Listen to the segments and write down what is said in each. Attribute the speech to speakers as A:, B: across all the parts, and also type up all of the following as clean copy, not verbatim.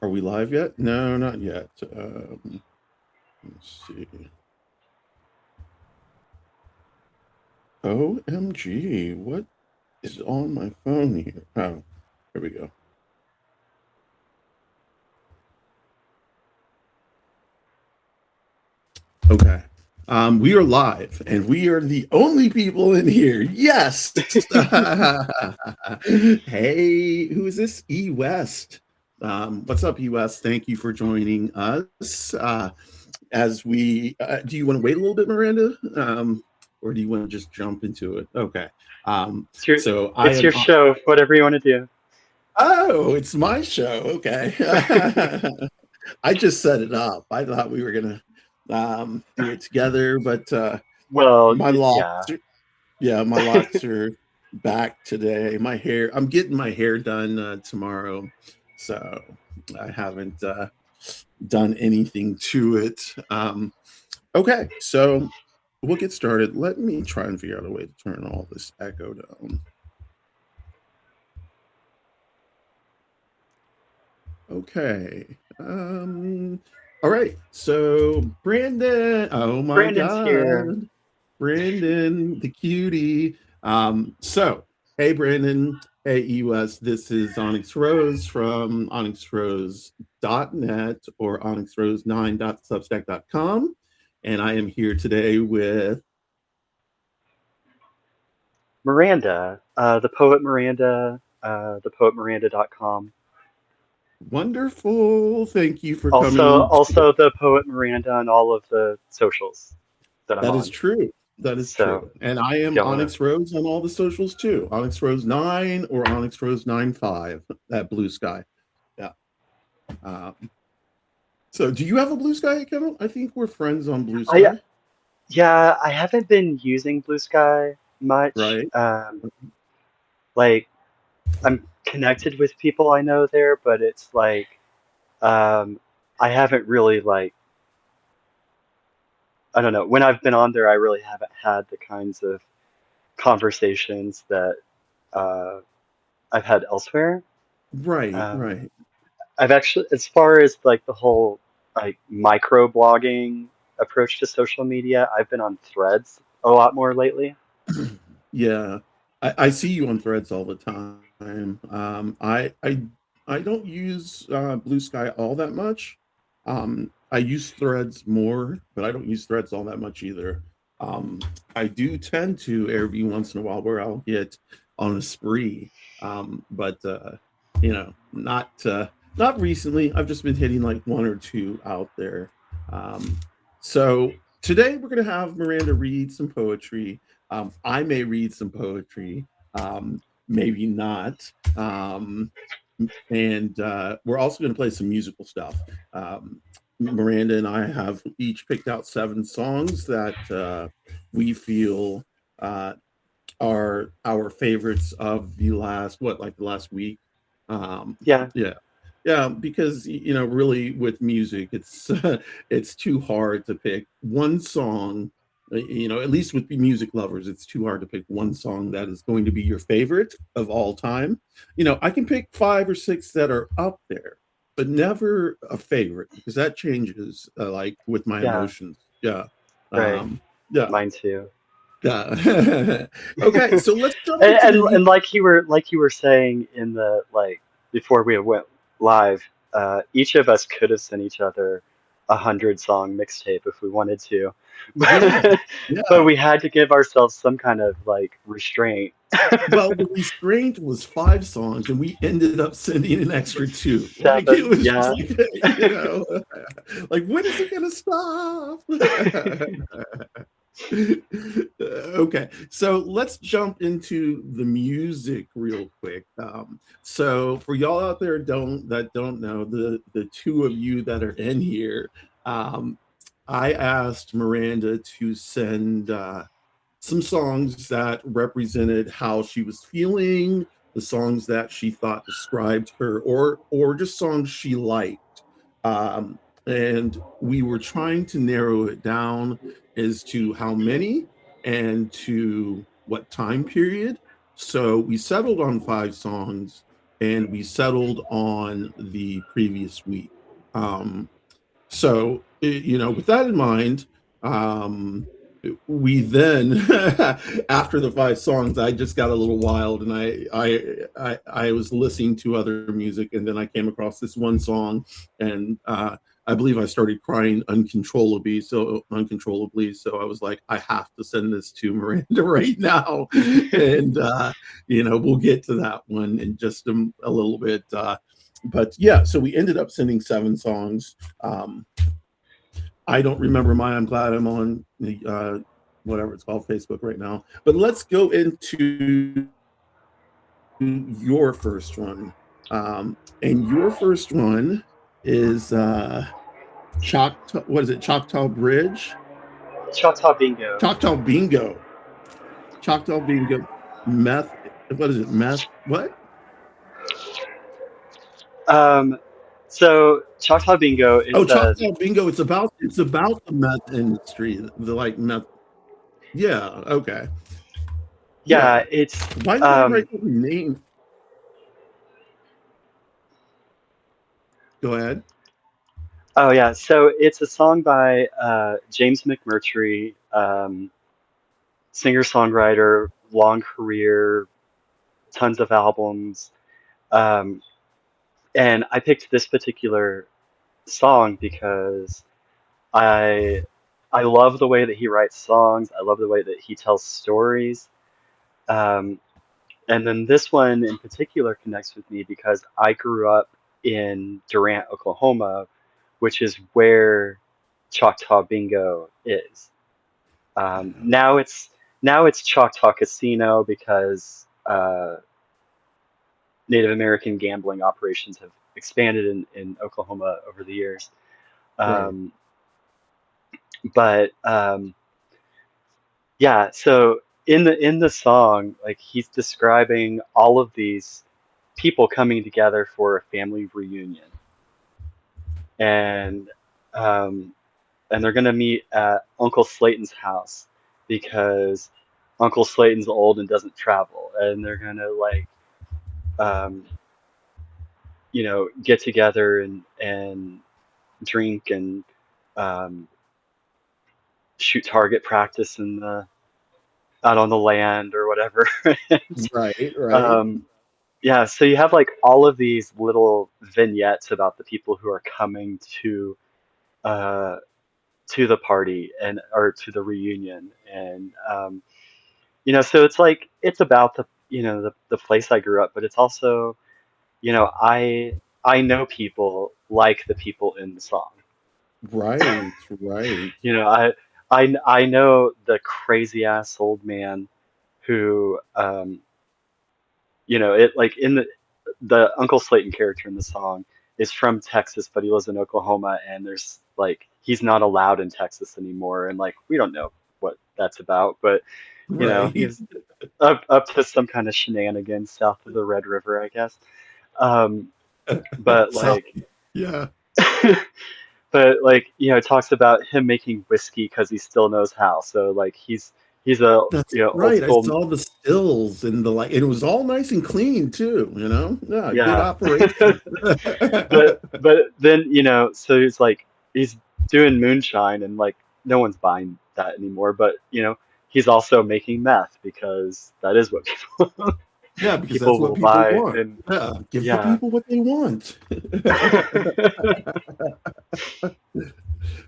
A: Are we live yet? No, not yet. Let's see. OMG, what is on my phone here? Oh, here we go. Okay. We are live and we are the only people in here. Yes. Hey, who is this? E West. What's up, E West? Thank you for joining us. As we do you want to wait a little bit, Miranda? Or do you want to just jump into it? Okay.
B: It's your
A: So I
B: it's
A: am
B: your show, whatever you want to do.
A: Oh, it's my show. Okay. I just set it up. I thought we were gonna do it together, but
B: Well,
A: my locks,
B: yeah.
A: yeah, my locks are back today. My hair, I'm getting my hair done tomorrow, so I haven't done anything to it. Okay, so we'll get started. Let me try and figure out a way to turn all this echo down. Okay. All right. So Brandon, oh my
B: Brandon's here.
A: God. Brandon, the cutie. So hey Brandon, hey EUS, this is OnyxRose from OnyxRose.net or OnyxRose9.substack.com. And I am here today with
B: Miranda, the poet Miranda, thepoetmiranda.com.
A: wonderful. Thank you for
B: Also,
A: coming.
B: also the poet Miranda on all of the socials that I'm
A: That is
B: on.
A: true. That is
B: So
A: true. And I
B: if
A: am
B: y'all wanna,
A: Onyx Rose on all the socials too. Onyx Rose 9 or Onyx Rose 95 at Blue Sky. Yeah. Um, so do you have a Blue Sky account? I think we're friends on Blue
B: I
A: Sky,
B: yeah, I haven't been using Blue Sky much.
A: right?
B: Like I'm connected with people I know there, but it's like I haven't really like I don't know. When I've been on there, I really haven't had the kinds of conversations that uh, I've had elsewhere.
A: Right,
B: Um,
A: right.
B: I've actually, as far as like the whole like micro blogging approach to social media, I've been on Threads a lot more lately.
A: Yeah. I see you on threads all the time. I don't use Blue Sky all that much. I use threads more, but I don't use threads all that much either. Um, I do tend to every once in a while where I'll get on a spree. But not recently. I've just been hitting like one or two out there. Um, so today we're gonna have Miranda read some poetry. I may read some poetry, maybe not. And we're also going to play some musical stuff. Miranda and I have each picked out 7 songs that we feel uh, are our favorites of the last, like the last week. Um,
B: Yeah,
A: yeah. Yeah, because really with music, it's it's too hard to pick one song. At least with the music lovers, it's too hard to pick one song that is going to be your favorite of all time. I can pick 5 or 6 that are up there, but never a favorite because that changes like with my
B: yeah,
A: emotions. Yeah.
B: right.
A: Um, yeah.
B: Mine too.
A: Yeah. Okay, so let's jump
B: And,
A: into the
B: and
A: music.
B: and like you were saying in the like before we went live, each of us could have sent each other 100 song mixtape if we wanted to,
A: Yeah.
B: but
A: Yeah.
B: we had to give ourselves some kind of like restraint.
A: Well, the restraint was 5 songs, and we ended up sending an extra 2. Like, it
B: Seven,
A: was just
B: yeah.
A: like, like, when is it gonna stop? Okay, so let's jump into the music real quick. So for y'all out there that don't know, the 2 of you that are in here, um, I asked Miranda to send, some songs that represented how she was feeling, the songs that she thought described her, or just songs she liked. And we were trying to narrow it down as to how many and to what time period. So we settled on 5 songs, and we settled on the previous week. Um, with that in mind, um, we then after the 5 songs, I just got a little wild, and I was listening to other music, and then I came across this one song, and I believe I started crying uncontrollably. So I was like, I have to send this to Miranda right now, and we'll get to that one in just a little bit. But yeah, so we ended up sending 7 songs. I don't remember mine. I'm glad I'm on the whatever it's called, Facebook right now. But let's go into your first one. And your first one is Choctaw. What is it? Choctaw Bridge?
B: Choctaw Bingo.
A: Choctaw Bingo. Choctaw Bingo. Meth. What is it? Meth. What?
B: So Choctaw Bingo is
A: Choctaw Bingo. It's about the meth industry. The like meth. Yeah. Okay.
B: Yeah, it's
A: why did I write the name? Go ahead.
B: Oh yeah, so it's a song by James McMurtry, singer-songwriter, long career, tons of albums. And I picked this particular song because I I love the way that he writes songs. I love the way that he tells stories. Um, and then this one in particular connects with me because I grew up in Durant, Oklahoma, which is where Choctaw Bingo is. Now it's Choctaw Casino because Native American gambling operations have expanded in Oklahoma over the years.
A: Right.
B: Um, but yeah, so in the song, like he's describing all of these people coming together for a family reunion, and um, and they're gonna meet at Uncle Slayton's house because Uncle Slayton's old and doesn't travel, and they're gonna like um, get together and drink and um, shoot target practice in the out on the land or whatever. And,
A: Right.
B: um, yeah, so you have like all of these little vignettes about the people who are coming uh, to the party and or to the reunion, and so it's like it's about the place I grew up, but it's also I know people like the people in the song.
A: Right. Right.
B: You know, I know the crazy ass old man who it like in the Uncle Slayton character in the song is from Texas, but he lives in Oklahoma, and there's like he's not allowed in Texas anymore, and like we don't know what that's about, but
A: Right.
B: he's up to some kind of shenanigans south of the Red River, I guess. Um, but
A: So,
B: like,
A: yeah.
B: but like it talks about him making whiskey because he still knows how. So like he's a
A: That's
B: old
A: right. I
B: school.
A: saw the stills and the like, and it was all nice and clean too, Yeah, good
B: Yeah.
A: operation.
B: But then so he's doing moonshine, and like no one's buying that anymore, but he's also making meth because that is what people
A: Yeah, because that's
B: people
A: what
B: will
A: people
B: buy.
A: want.
B: And
A: Yeah, give the
B: yeah.
A: people what they want.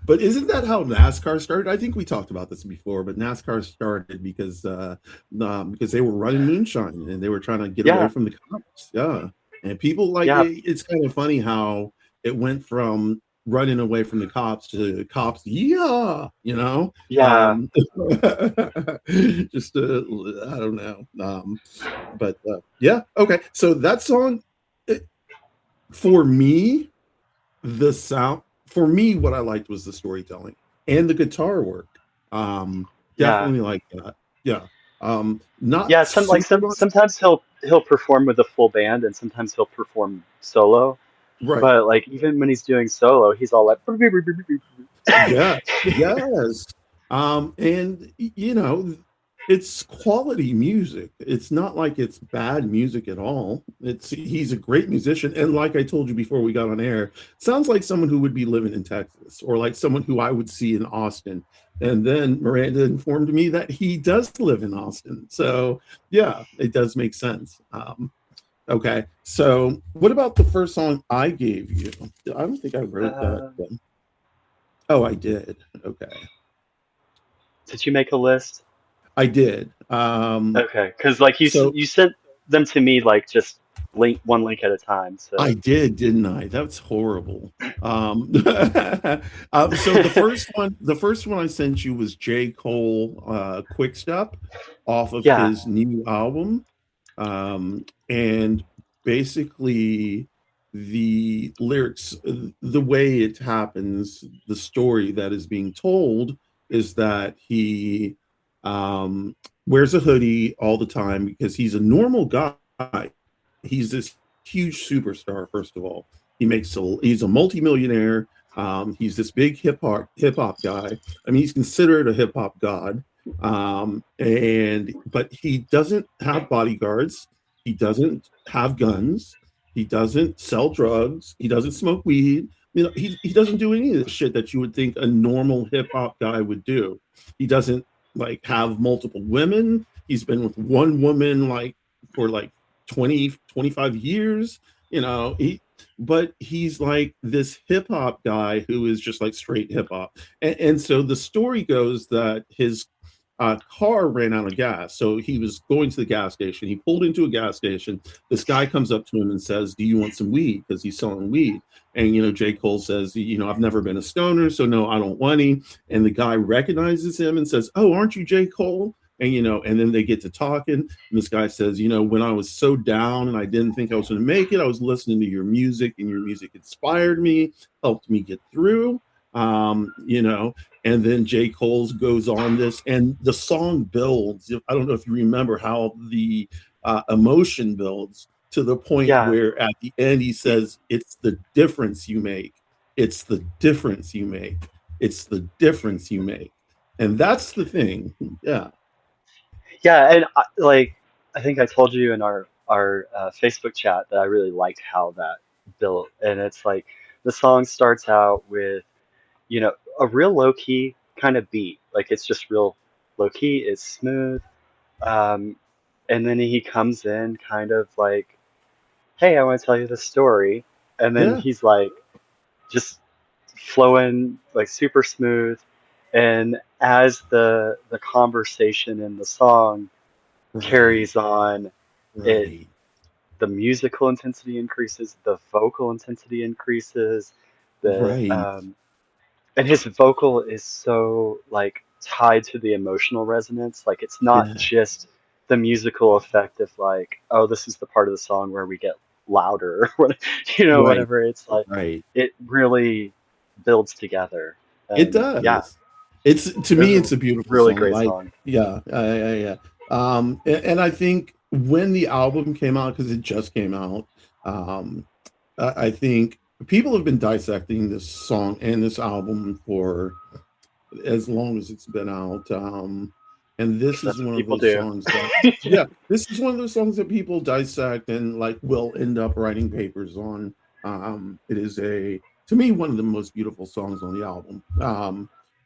A: But isn't that how NASCAR started? I think we talked about this before, but NASCAR started because they were running moonshine and they were trying to get away
B: Yeah.
A: from the cops. Yeah, and people like
B: Yeah.
A: it, it's kind of funny how it went from running away from the cops to cops. Yeah,
B: Yeah.
A: just I don't know. But yeah, okay. So that song, for me, the sound for me, what I liked was the storytelling and the guitar work.
B: Yeah.
A: Definitely like that. Yeah. Not
B: Yeah,
A: super much.
B: sometimes he'll perform with a full band, and sometimes he'll perform solo.
A: Right.
B: But like even when he's doing solo, he's all like
A: Yeah. Yes. And it's quality music. It's not like it's bad music at all. It's he's a great musician, and like I told you before we got on air, sounds like someone who would be living in Texas, or like someone who I would see in Austin. And then Miranda informed me that he does live in Austin. So yeah, it does make sense. Okay, so what about the first song I gave you? I don't think I wrote that.
B: Uh,
A: Oh, I did. Okay,
B: did you make a list?
A: I did.
B: Okay, because like
A: So
B: you sent them to me like just one link at a time.
A: I
B: So
A: did, didn't I? That's horrible. So the first one I sent you was J. Cole, Quick Step, off of
B: yeah,
A: his new album. And basically the lyrics, the way it happens, the story that is being told is that he um, wears a hoodie all the time because he's a normal guy. He's this huge superstar. First of all, he's a multimillionaire. He's this big hip hop guy. I mean, he's considered a hip hop god. And but he doesn't have bodyguards. He doesn't have guns. He doesn't sell drugs. He doesn't smoke weed. You know, he doesn't do any of the shit that you would think a normal hip hop guy would do. He doesn't like have multiple women. He's been with one woman like for like 20, 25 years. You know, but he's like this hip hop guy who is just like straight hip hop. And so the story goes that his car ran out of gas. So he was going to the gas station. He pulled into a gas station. This guy comes up to him and says, "Do you want some weed?" Because he's selling weed. And, J. Cole says, "I've never been a stoner, so no, I don't want any." And the guy recognizes him and says, "Oh, aren't you J. Cole?" And then they get to talking. And this guy says, "When I was so down and I didn't think I was going to make it, I was listening to your music, and your music inspired me, helped me get through." And then J. Cole's goes on this, and the song builds. I don't know if you remember how the emotion builds to the point
B: yeah,
A: where at the end he says, "It's the difference you make. It's the difference you make. It's the difference you make." And that's the thing. Yeah.
B: yeah, and like I think I told you in our Facebook chat that I really liked how that built, and it's like the song starts out with a real low key kind of beat, like it's just real low key, it's smooth, um, and then he comes in kind of like, "Hey, I want to tell you the story," and then
A: Yeah.
B: he's like just flowing like super smooth, and as the conversation in the song
A: Right.
B: carries on, it
A: Right.
B: the musical intensity increases, the vocal intensity increases, the
A: Right.
B: and his vocal is so like tied to the emotional resonance. Like it's not
A: Yeah.
B: just the musical effect of like, oh, this is the part of the song where we get louder or
A: Right.
B: whatever. It's like
A: Right.
B: it really builds together.
A: It
B: And yeah,
A: does. It's to
B: it was
A: me,
B: a
A: it's a beautiful
B: really
A: song.
B: great
A: Like,
B: song.
A: yeah, yeah. And I think when the album came out, because it just came out, um, I think people have been dissecting this song and this album for as long as it's been out. And this
B: 'Cause
A: is
B: that's what
A: one of
B: people
A: those
B: do.
A: songs that, yeah, this is one of those songs that people dissect and like will end up writing papers on. It is to me, one of the most beautiful songs on the album.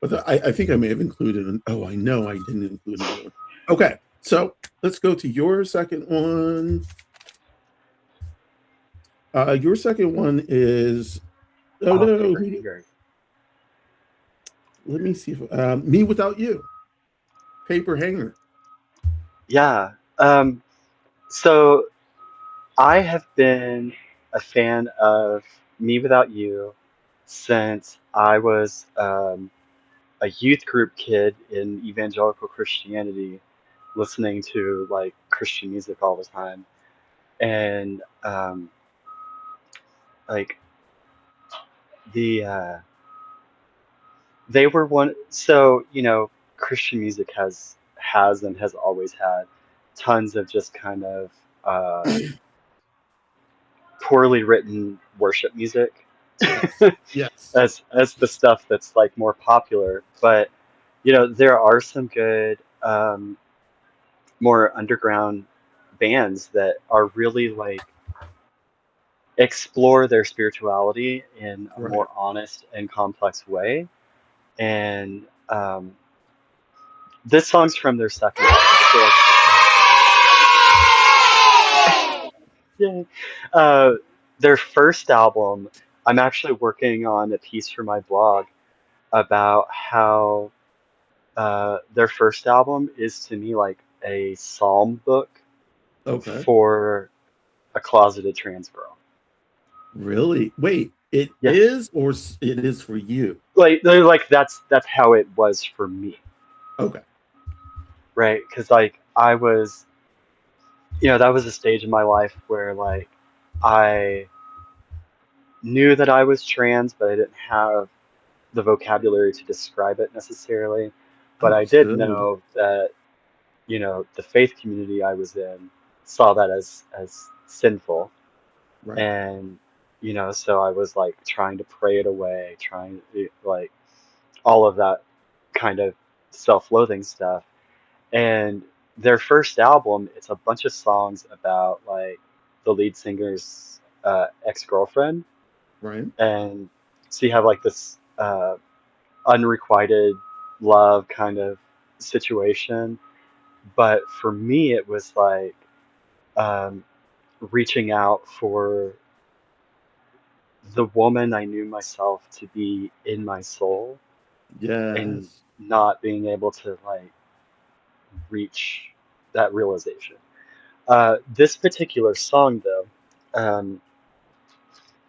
A: But I think I may have included oh, I know I didn't include another one. Okay, so let's go to your second one. Your second one is, oh
B: Oh,
A: no,
B: paper hanger.
A: let me see if Me Without You, Paper Hanger.
B: Yeah. So I have been a fan of Me Without You since I was a youth group kid in evangelical Christianity, listening to like Christian music all the time. And like the they were one. So Christian music has and has always had tons of just kind of uh, poorly written worship music
A: Yes, yes,
B: as the stuff that's like more popular. But there are some good. more underground bands that are really like explore their spirituality in a
A: Right.
B: more honest and complex way. And this song's from their second album. So yay. Uh, their first album, I'm actually working on a piece for my blog about how their first album is to me like a psalm book
A: Okay.
B: for a closeted trans girl.
A: Really? Wait, it
B: Yeah,
A: is or it is for you?
B: like they're like that's how it was for me,
A: Okay.
B: right? Because like I was, that was a stage in my life where like I knew that I was trans, but I didn't have the vocabulary to describe it necessarily. But I did
A: Understood.
B: know that, the faith community I was in saw that as sinful.
A: Right.
B: And, so I was like trying to pray it away, trying like all of that kind of self-loathing stuff. And their first album, it's a bunch of songs about like the lead singer's ex-girlfriend.
A: Right.
B: And so you have like this unrequited love kind of situation. But for me, it was like um, reaching out for the woman I knew myself to be in my soul and
A: Yes.
B: not being able to like reach that realization. This particular song, though, um,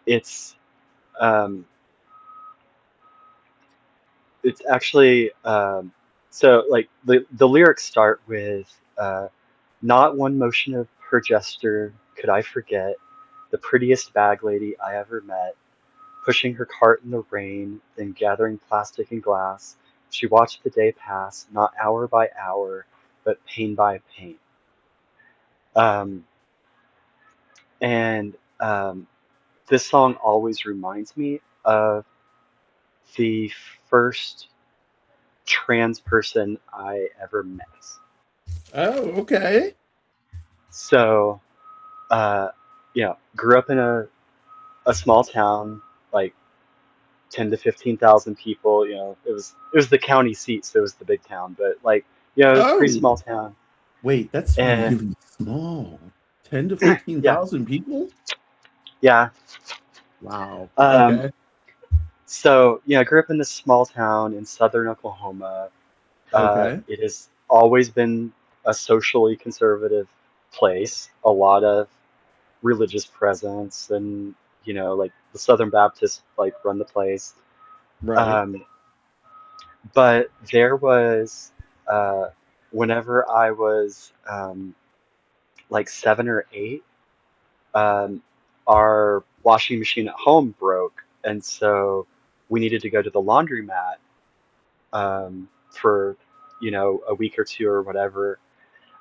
B: it's um, it's actually so like the lyrics start with not one motion of her gesture could I forget, the prettiest bag lady I ever met, pushing her cart in the rain, then gathering plastic and glass. She watched the day pass, not hour by hour, but pain by pain. Um, and This song always reminds me of the first trans person I ever met.
A: Oh, okay.
B: So, uh, grew up in a small town, like 10 to 15,000 people. It was the county seat, so it was the big town, but like, it was a pretty
A: Oh,
B: small town.
A: wait, that's
B: And
A: really small. 10 to
B: yeah,
A: 15,000 people?
B: yeah.
A: Wow.
B: Um,
A: Okay.
B: so, I grew up in this small town in southern Oklahoma.
A: Okay.
B: It has always been a socially conservative place, a lot of religious presence, and, like the Southern Baptists like run the place.
A: Right.
B: Um, but there was, uh, whenever I was like 7 or 8, um, our washing machine at home broke, and so we needed to go to the laundromat for a week or two or whatever.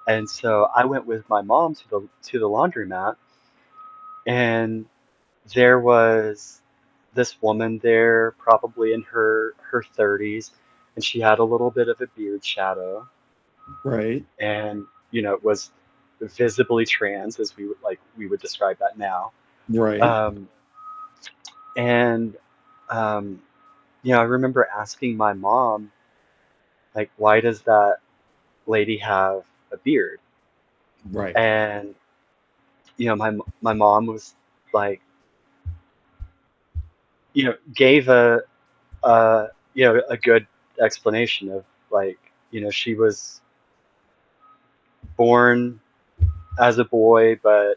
B: And so I went with my mom to the laundromat, and there was this woman there, probably in her 30s, and she had a little bit of a beard shadow,
A: Right.
B: and was visibly trans, as we would describe that now.
A: Right.
B: Um, and um, I remember asking my mom, like, why does that lady have a beard?
A: Right.
B: And my mom was like, gave a good explanation of like, she was born as a boy, but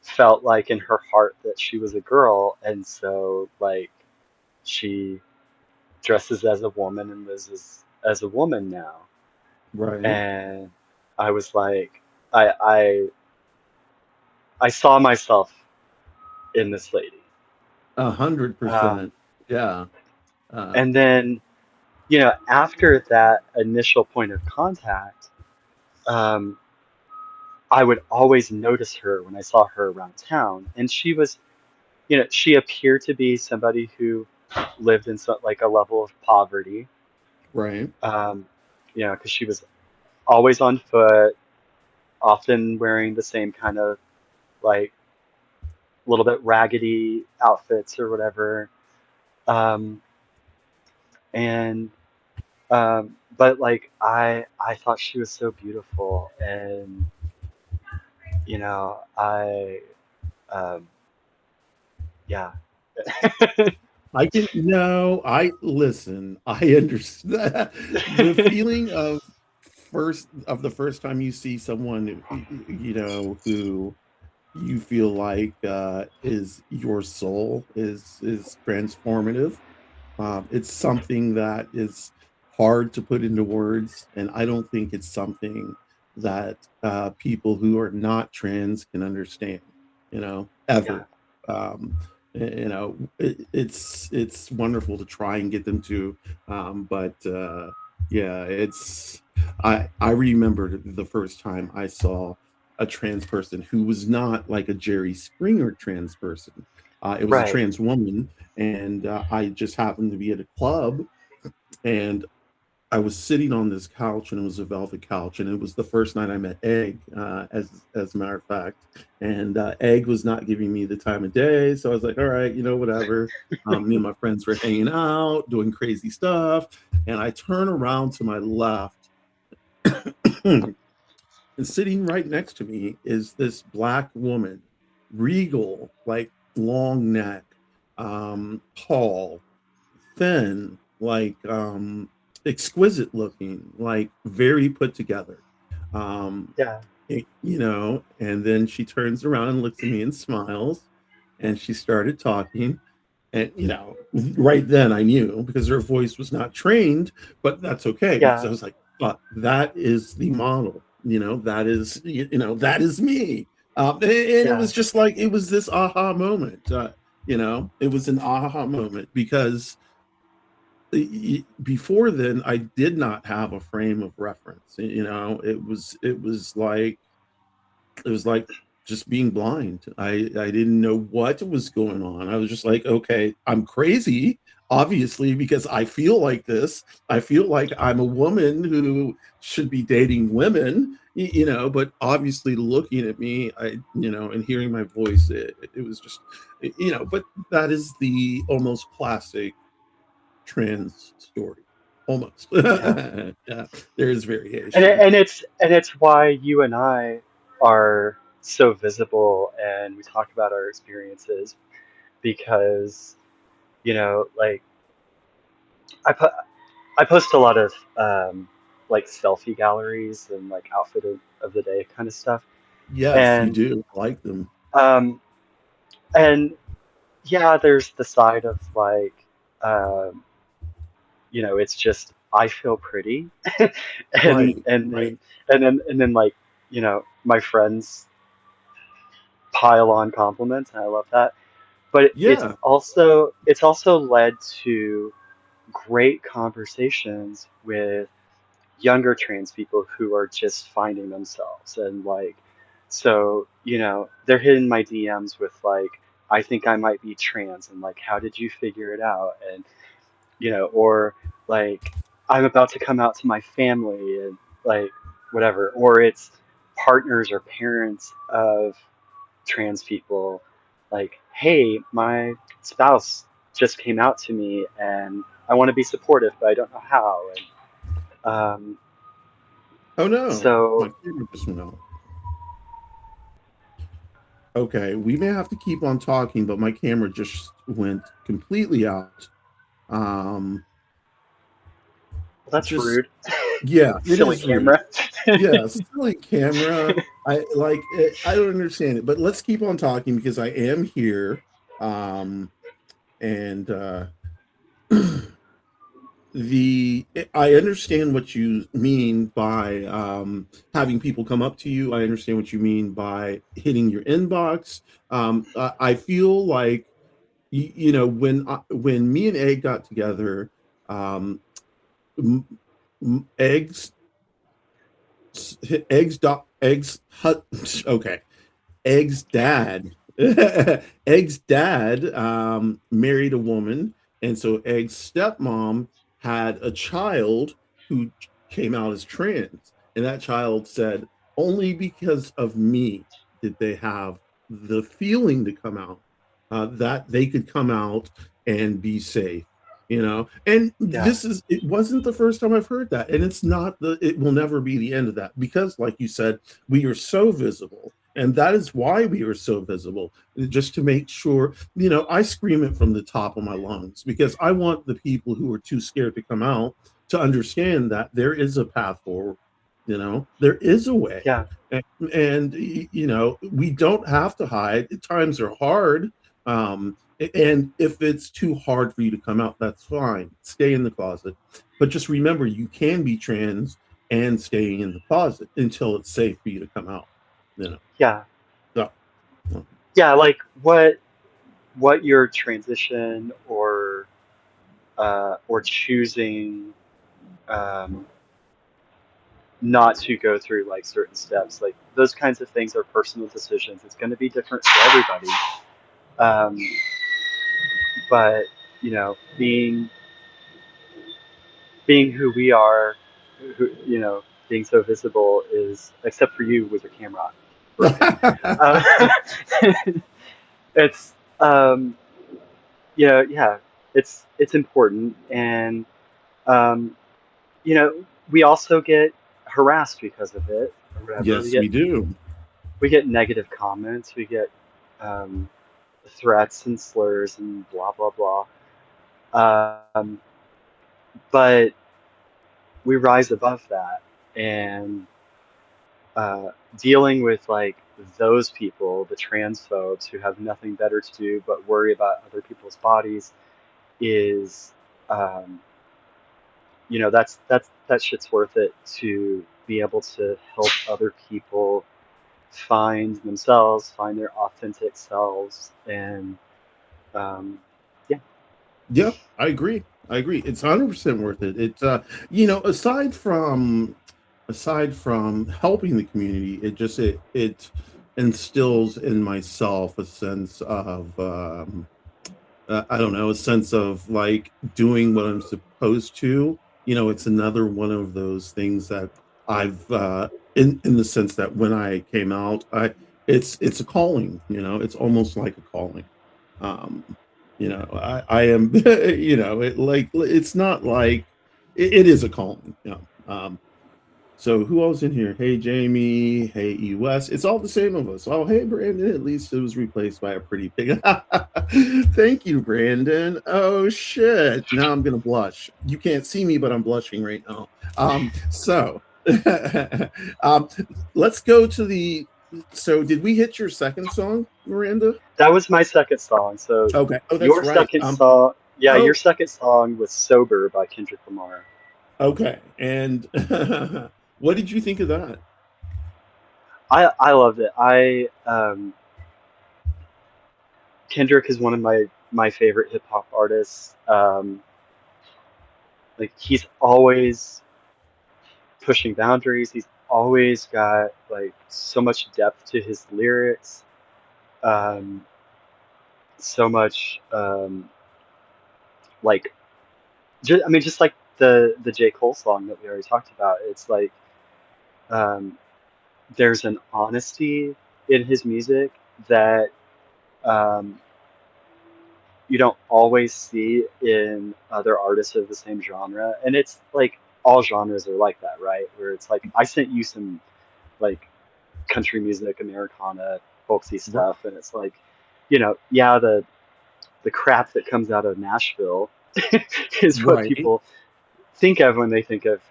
B: felt like in her heart that she was a girl, and so like she dresses as a woman and lives as a woman now.
A: Right.
B: And I was like, I I I saw myself in this lady.
A: A hundred
B: Um,
A: percent. Yeah. Uh,
B: and then, after that initial point of contact, um, I would always notice her when I saw her around town. And she appeared to be somebody who lived in like a level of poverty,
A: right.
B: because she was always on foot. often wearing the same kind of like a little bit raggedy outfits or whatever. Um, and but like I thought she was so beautiful, and I um, yeah.
A: I can no, I listen, I understand the feeling of the first time you see someone, who you feel like, is your soul is transformative. It's something that is hard to put into words, and I don't think it's something that people who are not trans can understand,
B: Yeah,
A: ever. It's wonderful to try and get them to, but yeah, I remember the first time I saw a trans person who was not like a Jerry Springer trans person. It was a
B: right.
A: trans woman, and I just happened to be at a club, and I was sitting on this couch, and it was a velvet couch, and it was the first night I met Egg, as a matter of fact, and Egg was not giving me the time of day, so I was like, all right, whatever. Me and my friends were hanging out, doing crazy stuff, and I turn around to my left, and sitting right next to me is this black woman, regal, like long neck, tall, thin, like exquisite looking, like very put together. Um,
B: Yeah,
A: and then she turns around and looks at me and smiles, and she started talking. And right then I knew, because her voice was not trained, but that's okay, because
B: yeah,
A: I was like, that is the model. That is me. And it
B: yeah,
A: was just like, it was this aha moment. It was an aha moment, because before then I did not have a frame of reference. It was like just being blind. I didn't know what was going on. I was just like, okay, I'm crazy, obviously, because I feel like this. I feel like I'm a woman who should be dating women, but obviously looking at me, and hearing my voice, it was just, but that is the almost classic trans story. Almost.
B: yeah.
A: Yeah, there is
B: And
A: variation.
B: it's why you and I are so visible and we talk about our experiences because like I put I post a lot of like selfie galleries and like outfit of the day kind of stuff.
A: Yes, you
B: And
A: do. I like them.
B: um and yeah, there's the side of like um it's just I feel pretty and
A: Right,
B: and
A: right.
B: then and then like my friends pile on compliments, and I love that. But
A: Yeah.
B: it's also led to great conversations with younger trans people who are just finding themselves, and like so they're hitting my DMs with like, I think I might be trans, and like, how did you figure it out? And or like, I'm about to come out to my family, and like whatever, or it's partners or parents of trans people, like, hey, my spouse just came out to me and I want to be supportive, but I don't know how. And
A: Oh no, my
B: so
A: camera just went out. Okay, we may have to keep on talking, but my camera just went completely out. Um,
B: that's
A: just
B: rude.
A: Yeah, it
B: Silly
A: is rude.
B: camera.
A: Yeah, silly camera. I like it. I don't understand it, but let's keep on talking, because I am here. And the I understand what you mean by having people come up to you. I understand what you mean by hitting your inbox. I feel like, when me and Egg got together, um, m- eggs eggs hut okay, Egg's dad Egg's dad married a woman, and so Egg's stepmom had a child who came out as trans, and that child said, only because of me did they have the feeling to come out, that they could come out and be safe, you know. And
B: Yeah,
A: it wasn't the first time I've heard that, and it will never be the end of that, because like you said, we are so visible, and that is why we are so visible, just to make sure, you know, I scream it from the top of my lungs, because I want the people who are too scared to come out to understand that there is a path forward. You know, there is a way.
B: yeah,
A: And you know, we don't have to hide. Times are hard. And if it's too hard for you to come out, that's fine. Stay in the closet. But just remember, you can be trans and staying in the closet until it's safe for you to come out. You know.
B: yeah,
A: So, well,
B: yeah. Like what your transition or choosing um, not to go through like certain steps, like those kinds of things are personal decisions. It's going to be different for everybody. Um, but you know, being who we are, who, you know, being so visible is, except for you with your camera. Uh, it's yeah, yeah, it's important, and um, you know, we also get harassed because of it or whatever.
A: yes, we do.
B: We get negative comments, we get um, threats and slurs and blah blah blah. Um, but we rise above that, and dealing with like those people, the transphobes who have nothing better to do but worry about other people's bodies, is um, you know, that shit's worth it to be able to help other people find themselves, find their authentic selves, and um, yeah,
A: Yeah, I agree. I agree. It's 100% worth it. It's you know, aside from helping the community, it instills in myself a sense of I don't know, a sense of like doing what I'm supposed to. You know, it's another one of those things that I've in the sense that when I came out, I it's a calling, you know, it's almost like a calling. Um, you know, I am you know, it's not like it is a calling, you know. So who else in here? Hey Jamie, hey EUS. It's all the same of us. Oh, hey Brandon. At least it was replaced by a pretty pig. Thank you, Brandon. Oh shit. Now I'm gonna blush. You can't see me, but I'm blushing right now. So um, let's go to the. So did we hit your second song, Miranda?
B: that was my second song. So
A: Okay. Oh, that's
B: your
A: right.
B: second song, yeah, your
A: Oh,
B: second song was "Sober" by Kendrick Lamar.
A: okay. And what did you think of that?
B: I loved it. Kendrick is one of my favorite hip hop artists. Like he's always pushing boundaries. He's always got like so much depth to his lyrics. Um, so much like I mean, just like the J. Cole song that we already talked about. It's like um, there's an honesty in his music that um, you don't always see in other artists of the same genre. And it's like all genres are like that, right? Where it's like I sent you some like country music, Americana, folksy
A: R-
B: stuff, and it's like, you know, yeah, the crap that comes out of Nashville is what
A: Right.
B: people think of when they think of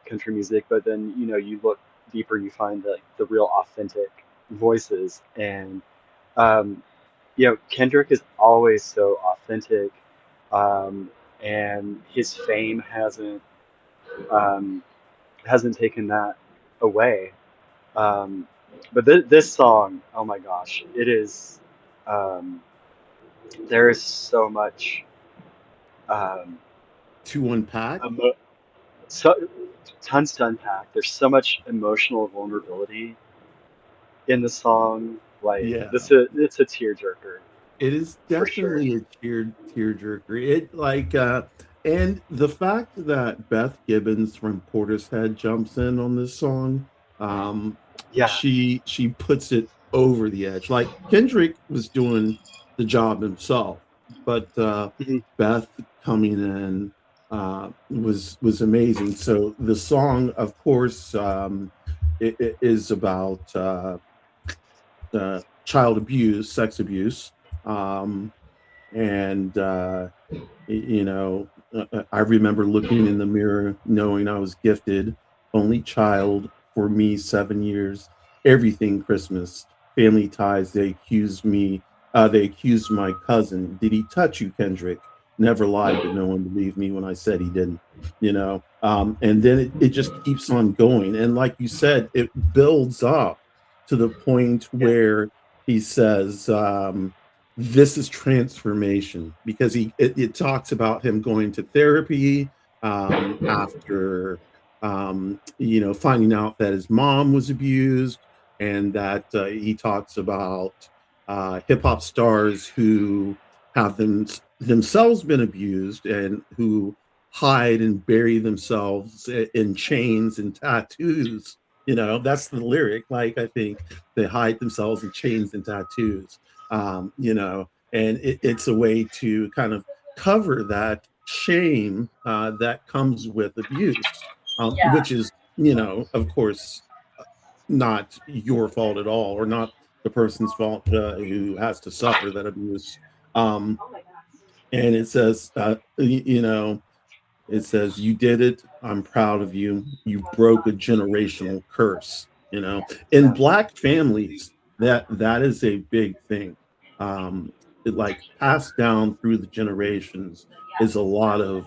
B: country music, but then you know you look deeper, you find the real authentic voices, and um, you know Kendrick is always so authentic, um, and his fame um, hasn't taken that away. Um, but this song, oh my gosh, it is. Um, there is so much. Um,
A: To unpack.
B: emo- so tons to unpack. There's so much emotional vulnerability in the song. Like
A: Yeah.
B: it's a tearjerker
A: It is
B: for sure.
A: definitely a tearjerker. It like and the fact that Beth Gibbons from Portishead jumps in on this song,
B: Yeah.
A: she puts it over the edge. Like Kendrick was doing the job himself, but
B: Mhm.
A: Beth coming in was amazing. So the song, of course, it is about child abuse, sex abuse, um, and you know, I remember looking in the mirror, knowing I was gifted, only child for me, 7 years, everything Christmas, family ties. They accused my cousin. Did he touch you, Kendrick? Never lied, but no one believed me when I said he didn't, and then it just keeps on going. And like you said, it builds up to the point
B: Yeah.
A: where he says, this is transformation because it talks about him going to therapy after finding out that his mom was abused, and that he talks about hip hop stars who have themselves been abused and who hide and bury themselves in chains and tattoos. That's the lyric. Like, I think they hide themselves in chains and tattoos, and it's a way to kind of cover that shame that comes with abuse, which is, of course, not your fault at all, or not the person's fault who has to suffer that abuse. Um, and it says, it says, "You did it. I'm proud of you. You broke a generational curse." In
B: Yeah.
A: Black families, that is a big thing. It, like, passed down through the generations, is a lot of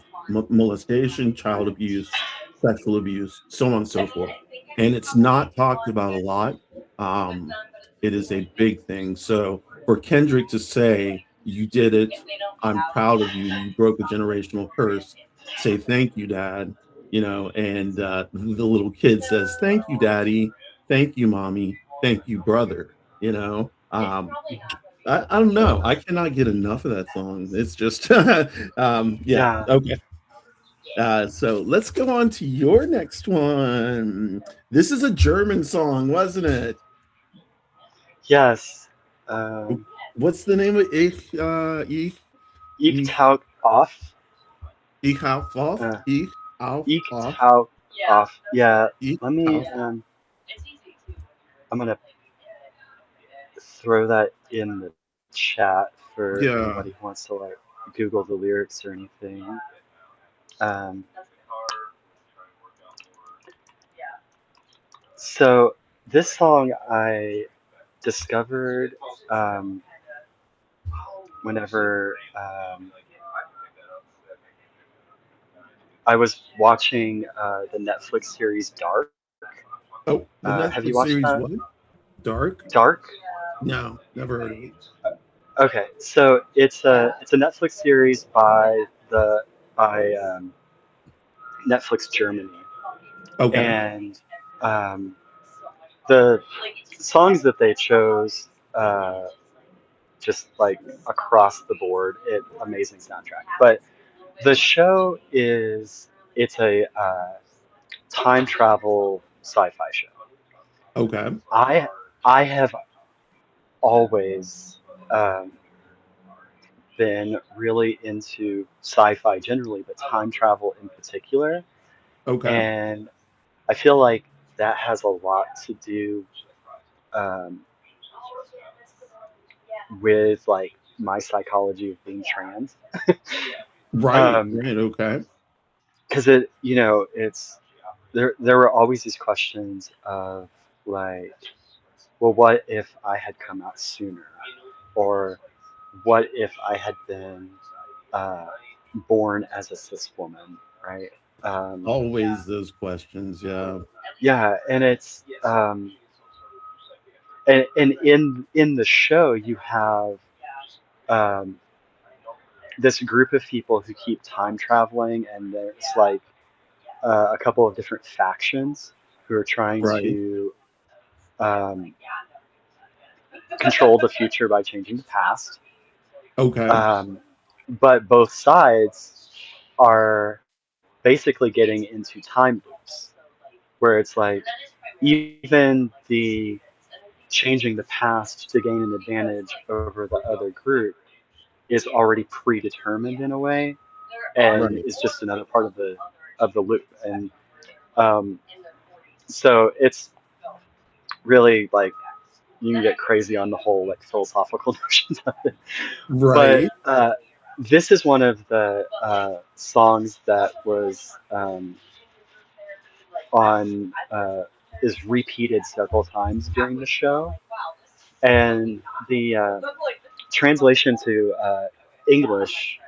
A: molestation, child abuse, sexual abuse, so on and so forth. And it's not talked about a lot. Um, it is a big thing. So for Kendrick to say, "You did it. I'm proud of you. You broke a generational curse," say thank you, dad, and the little kid says, "Thank you, daddy. Thank you, mommy. Thank you, brother." I don't know. I cannot get enough of that song. It's just, yeah.
B: Yeah.
A: Okay. So let's go on to your next one. This is a German song, wasn't it?
B: Yes. Um,
A: What's the name of
B: Ich
A: ich,
B: Taug off.
A: ich auf off,
B: Uh,
A: ich auf
B: Ich
A: off,
B: Taug off. Yeah.
A: ich
B: Let me.
A: auf.
B: I'm gonna throw that in the chat for
A: Yeah.
B: anybody who wants to like Google the lyrics or anything. Um, so this song I discovered um, whenever I was watching the Netflix series Dark.
A: Oh, the
B: Have you
A: Netflix
B: watched
A: series
B: that?
A: what? Dark?
B: Dark.
A: No, never heard of it.
B: Okay, so it's a Netflix series by Netflix Germany,
A: Okay.
B: and um, the songs that they chose, just like across the board, amazing soundtrack. But the show it's a time travel sci-fi show.
A: Okay.
B: I I have always um, been really into sci-fi generally, but time travel in particular.
A: Okay.
B: And I feel like that has a lot to do um, with like my psychology of being trans.
A: Right.
B: Um,
A: Right. Okay.
B: because it's there were always these questions of like, well, what if I had come out sooner? Or what if I had been uh, born as a cis woman, right? Um,
A: Always those questions. Yeah.
B: yeah, and it's and in the show you have um, this group of people who keep time traveling, and there's like a couple of different factions who are trying
A: Right.
B: to um, control the future by changing the past.
A: Okay.
B: Um, but both sides are basically getting into time loops where it's like even the changing the past to gain an advantage over the other group is already predetermined in a way, and
A: Right.
B: is just another part of the loop. And um, so it's really like you can get crazy on the whole like philosophical notions of it. But
A: Right.
B: this is one of the songs that was on is repeated several times during the show, and the translation to English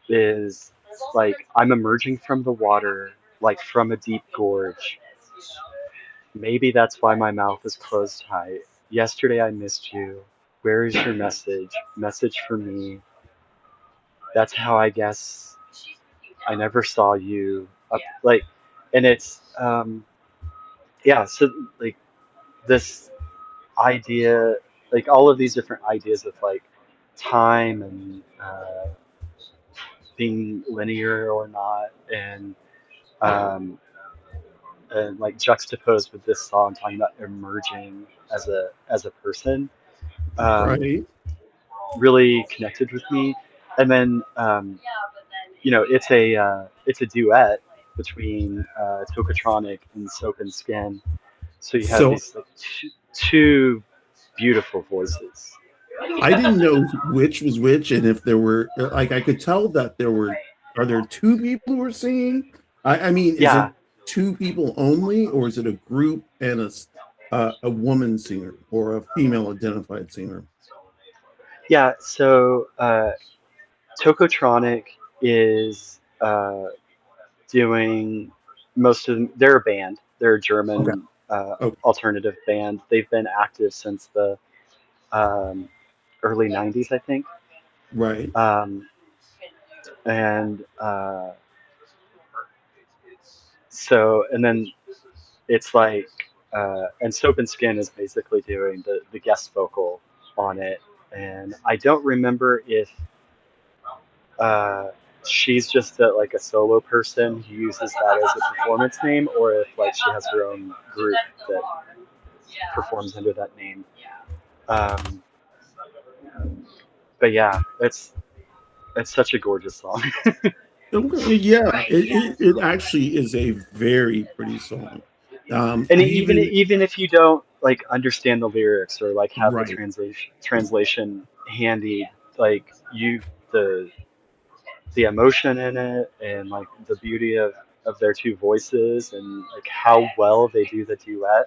B: is like, I'm emerging from the water like from a deep gorge. Maybe that's why my mouth is closed tight. Yesterday I missed you. Where is your message? Message for me. That's how I guess I never saw you. Up, like, and it's yeah. So like this idea, like all of these different ideas of like time and being linear or not, um, and like juxtaposed with this song talking about emerging as a person, um,
A: Right.
B: really connected with me. And then you know, it's a duet between Tokotronic and Soap and Skin. So you have
A: So
B: these like two beautiful voices.
A: I didn't know which was which, and if there were like I could tell that there were. Are there two people who are singing? I mean, is
B: Yeah,
A: it two people only, or is it a group and a woman singer or a female identified singer?
B: yeah. So Tokotronic is doing most of them. They're a band. They're a
A: Okay.
B: German
A: Okay.
B: alternative band. They've been active since the um, early '90s, I think.
A: Right.
B: Um, and so, and then it's like, and Soap and Skin is basically doing the guest vocal on it. And I don't remember if uh, she's just like a solo person who uses that as a performance name, or if like she has her own group that performs under that name. Um, but yeah, it's such a gorgeous song.
A: Okay, yeah, it actually is a very pretty song.
B: And
A: Even
B: even if you don't like understand the lyrics or like have the
A: right.
B: translation handy, like you the emotion in it and like the beauty of their two voices and like how well they do the duet.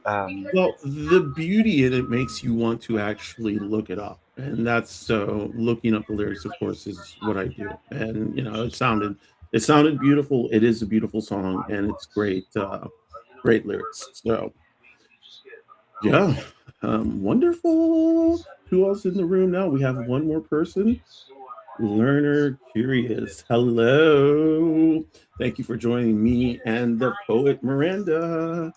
B: Um,
A: Well, the beauty in it makes you want to actually look it up. And that's so looking up the lyrics, of course, is what I do. And it sounded beautiful. It is a beautiful song and it's great, great lyrics. So yeah. Wonderful. Who else in the room now? We have one more person. Learner Curious. Hello. Thank you for joining me and the poet Miranda.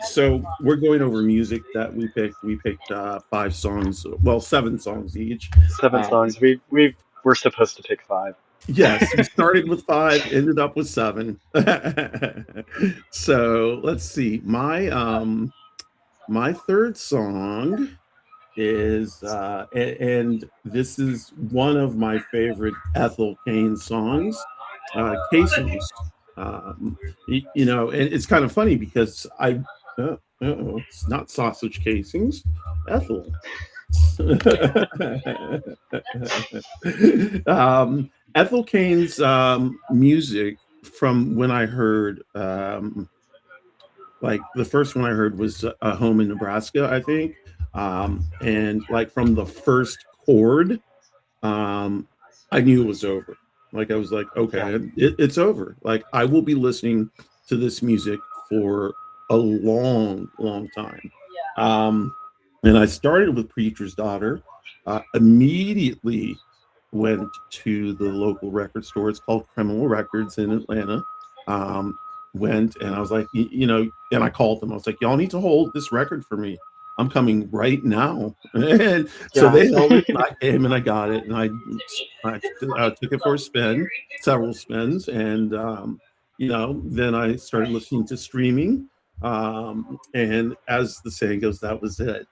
A: So we're going over music that we picked. We picked five songs, well, seven songs each.
B: Seven
A: Um,
B: songs. We're supposed to pick five.
A: yes, we started with five, ended up with seven. So let's see. My third song is and this is one of my favorite Ethel Cain songs, Casings. You know, and it's kind of funny because it's not sausage casings, Ethel. Ethel Cain's music from when I heard like the first one I heard was a home in Nebraska, I think. And like from the first chord, um, I knew it was over. Like I was like,
B: Yeah.
A: okay, it's over. Like I will be listening to this music for a long, long time. Um, and I started with Preacher's Daughter. Immediately went to the local record store. It's called Criminal Records in Atlanta. Um, Went and I was like, you know, and I called them. I was like, y'all need to hold this record for me. I'm coming right now. And so
B: Yeah.
A: they held it, and I came and I got it, and I took it for a spin, several spins, and Then I started listening to streaming. And as the saying goes, that was it.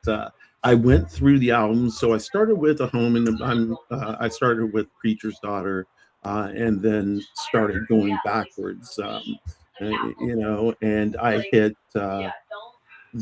A: I went through the albums. So I started with A Home, and I started with Preacher's Daughter, and then started going backwards. And I hit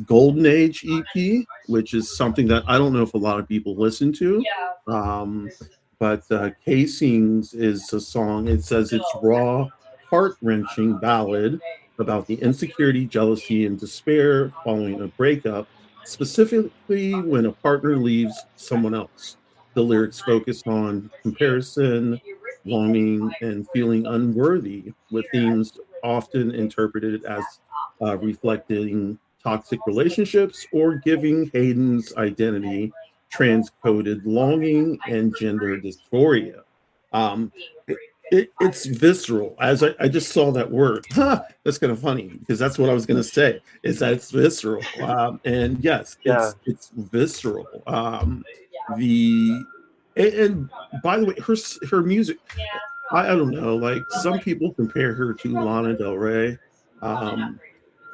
A: Golden Age EP, which is something that I don't know if a lot of people listen to. Um, but Casings is a song. It says it's raw, heart wrenching ballad about the insecurity, jealousy, and despair following a breakup, specifically when a partner leaves someone else. The lyrics focus on comparison, longing, and feeling unworthy, with themes often interpreted as reflecting toxic relationships or giving Hayden's identity transcoded longing and gender dysphoria. Um, it's visceral. As I just saw that word. Huh, that's kind of funny because that's what I was going to say. Is that it's visceral? And yes,
B: Yeah,
A: it's visceral. The and by the way, her music. I don't know. Like some people compare her to Lana Del Rey. Um,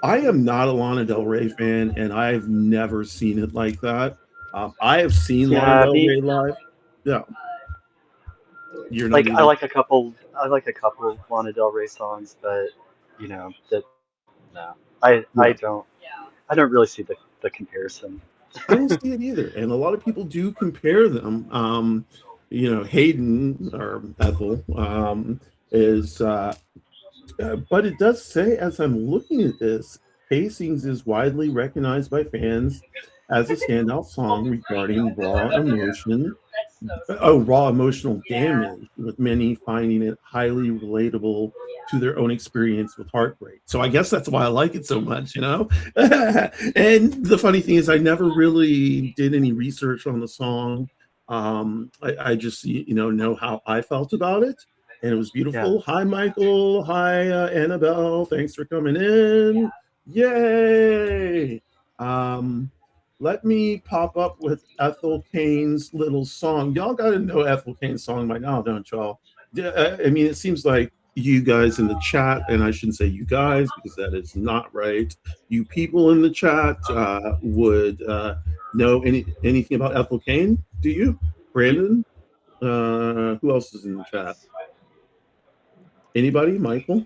A: I am not a Lana Del Rey fan, and I've never seen it like that. I have seen Lana
B: yeah.
A: Del
B: Me,
A: Rey live. Yeah, you're not
B: like
A: either.
B: I like a couple Lana Del Rey songs, but that no,
A: Yeah,
B: I don't really see the comparison.
A: I don't see it either, and a lot of people do compare them. Hayden or Ethel is but it does say, as I'm looking at this, Hastings is widely recognized by fans as a standout song regarding raw emotional damage, with many finding it highly relatable to their own experience with heartbreak. So I guess that's why I like it so much. And the funny thing is, I never really did any research on the song. I just know how I felt about it, and it was
B: Yeah,
A: beautiful. Hi, Michael. Hi, Annabelle. Thanks for coming in. Yay! Um, Let me pop up with Ethel Kane's little song. Y'all got to know Ethel Kane's song by now, don't y'all? I mean, it seems like you guys in the chat, and I shouldn't say you guys because that is not right. You people in the chat would know anything about Ethel Kane? Do you,
B: you,
A: Brandon? Who else is in the chat? Anybody? Michael?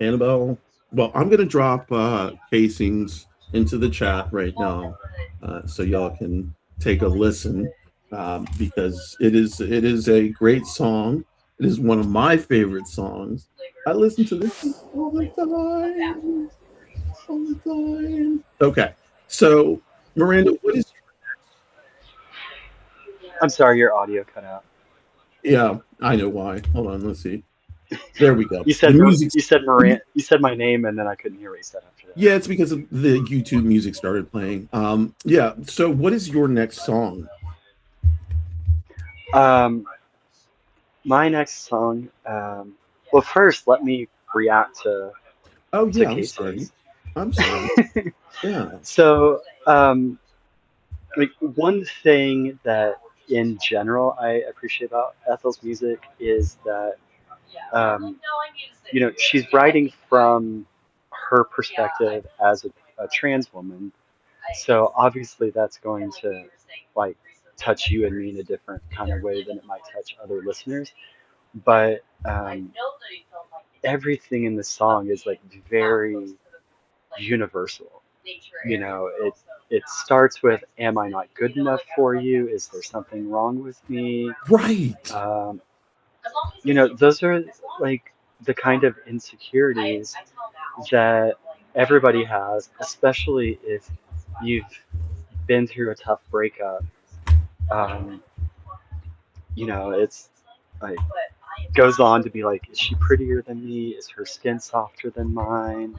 A: Annabelle? Well, I'm going to drop casings into the chat right now, so y'all can take a listen, because it is a great song. It is one of my favorite songs. I listen to this all the time, all the time. Okay, so Miranda, what is?
B: I'm sorry, your audio cut out.
A: Yeah, I know why. Hold on, let's see. There we go. The music.
B: You said my name, and then I couldn't hear what you said after that.
A: Yeah, it's because of the YouTube music started playing. Yeah. So, what is your next song?
B: Um, my next song. Well, first, let me react
A: Oh,
B: to
A: yeah. I'm sorry.
B: Casey's.
A: I'm sorry. Yeah.
B: So, like one thing that in general I appreciate about Ethel's music is that um, she's writing from her perspective as a trans woman. So obviously that's going to like touch you and me in a different kind of way than it might touch other listeners. But everything in the song is like very universal. It starts with, "Am I not good enough for you? Is there something wrong with me?"
A: Right.
B: Um, those are like the kind of insecurities that everybody has, especially if you've been through a tough breakup. Um, it's like goes on to be like, is she prettier than me? Is her skin softer than mine?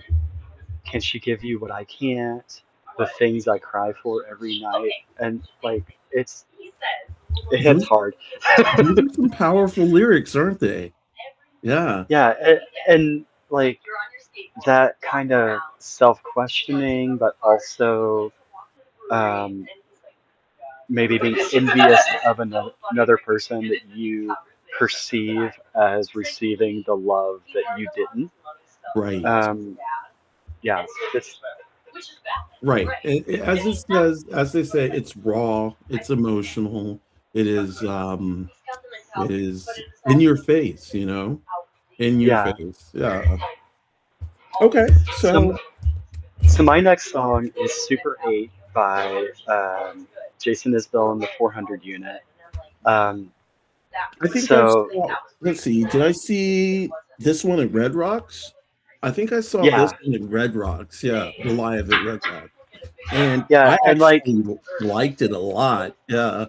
B: Can she give you what I can't? The things I cry for every night, and like it hits
A: Those
B: hard.
A: those are some powerful lyrics, aren't they? Yeah.
B: Yeah, and like that kind of self-questioning, but also um, maybe being envious of another person that you perceive as receiving the love that you didn't.
A: Right.
B: Um, yeah, it's
A: Right. As they say, it's raw, it's emotional, it is in your face, in your
B: yeah.
A: face. Yeah. Okay.
B: So
A: So
B: so my next song is Super 8 by Jason Isbell and the 400 Unit. Um,
A: I think I
B: so
A: saw, let's see, did I see this one at Red Rocks? I think I saw this
B: yeah,
A: one at Red Rocks. Yeah, the live at Red Rocks. And
B: yeah,
A: I
B: and like
A: actually liked it a lot. Yeah.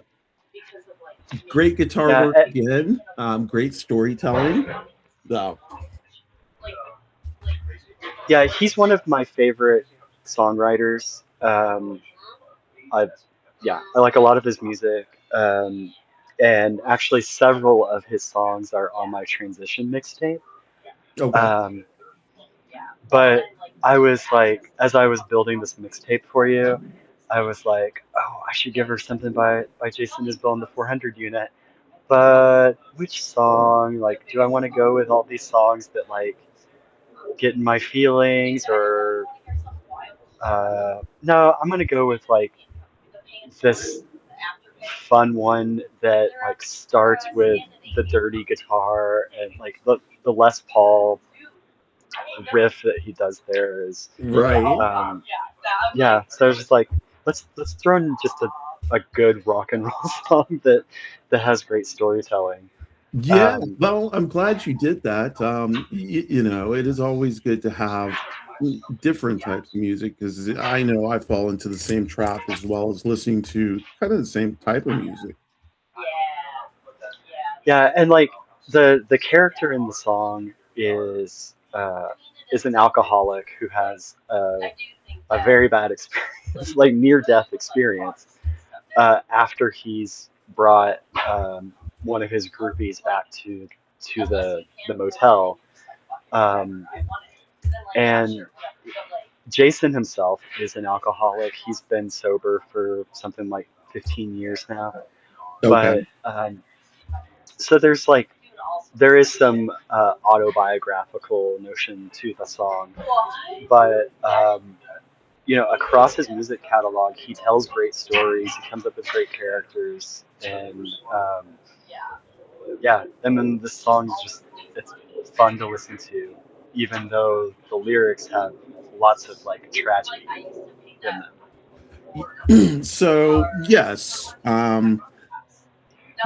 A: Great guitar
B: yeah,
A: work again. Great storytelling. Oh,
B: yeah, he's one of my favorite songwriters. I yeah, I like a lot of his music. And actually several of his songs are on my transition mixtape.
A: okay.
B: Um, but I was like, as I was building this mixtape for you, I was like, oh, I should give her something by Jason Isbell and the 400 Unit. But which song? Like, do I want to go with all these songs that like get in my feelings, or no? I'm gonna go with like this fun one that like starts with the dirty guitar, and like the Les Paul riff that he does there is
A: Right.
B: yeah. So I was just like, let's throw in just a good rock and roll song that has great storytelling.
A: Yeah.
B: Um,
A: Well, I'm glad you did that. It is always good to have different types of music because I know I fall into the same trap as well as listening to kind of the same type of music.
B: yeah, and like the character in the song is an alcoholic who has a very bad experience, like near death experience, after he's brought one of his groupies back to the motel. Um, and Jason himself is an alcoholic. He's been sober for something like 15 years now.
A: Okay.
B: But so there is some autobiographical notion to the song, but across his music catalog, he tells great stories. He comes up with great characters, and yeah, and then the song is just it's fun to listen to, even though the lyrics have lots of like tragedy in them.
A: So, yes.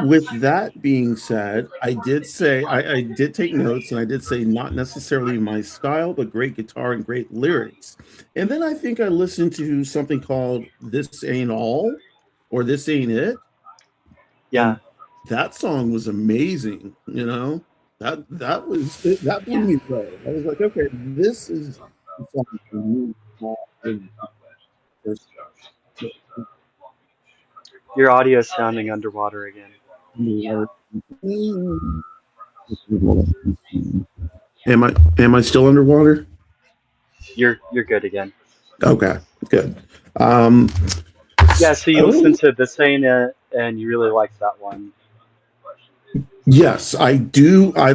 A: With that being said, I did say I did take notes and I did say not necessarily my style, but great guitar and great lyrics. And then I think I listened to something called This Ain't All or This Ain't It.
B: Yeah,
A: And that song was amazing, that blew me away. I was like, okay, this is the song for me.
B: your audio is sounding underwater again.
A: Am I still underwater?
B: You're good again.
A: Okay, good. Um,
B: Yeah, so you listened
A: so
B: to This Ain't It, and you really liked that one.
A: yes, I do. I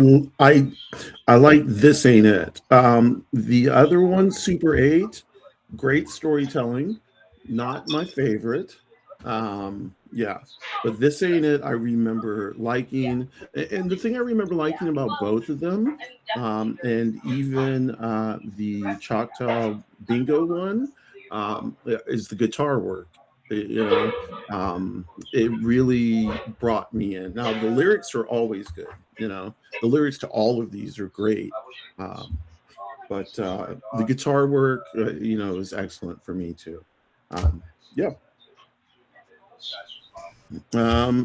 A: like This Ain't It. The other one, Super 8, great storytelling, not my favorite. Yeah, but This Ain't It, I remember liking, and the thing I remember liking about both of them, and even the Choctaw Bingo one, is the guitar work. It really brought me in. Now the lyrics are always good. The lyrics to all of these are great, um, but the guitar work, is excellent for me too. Yeah.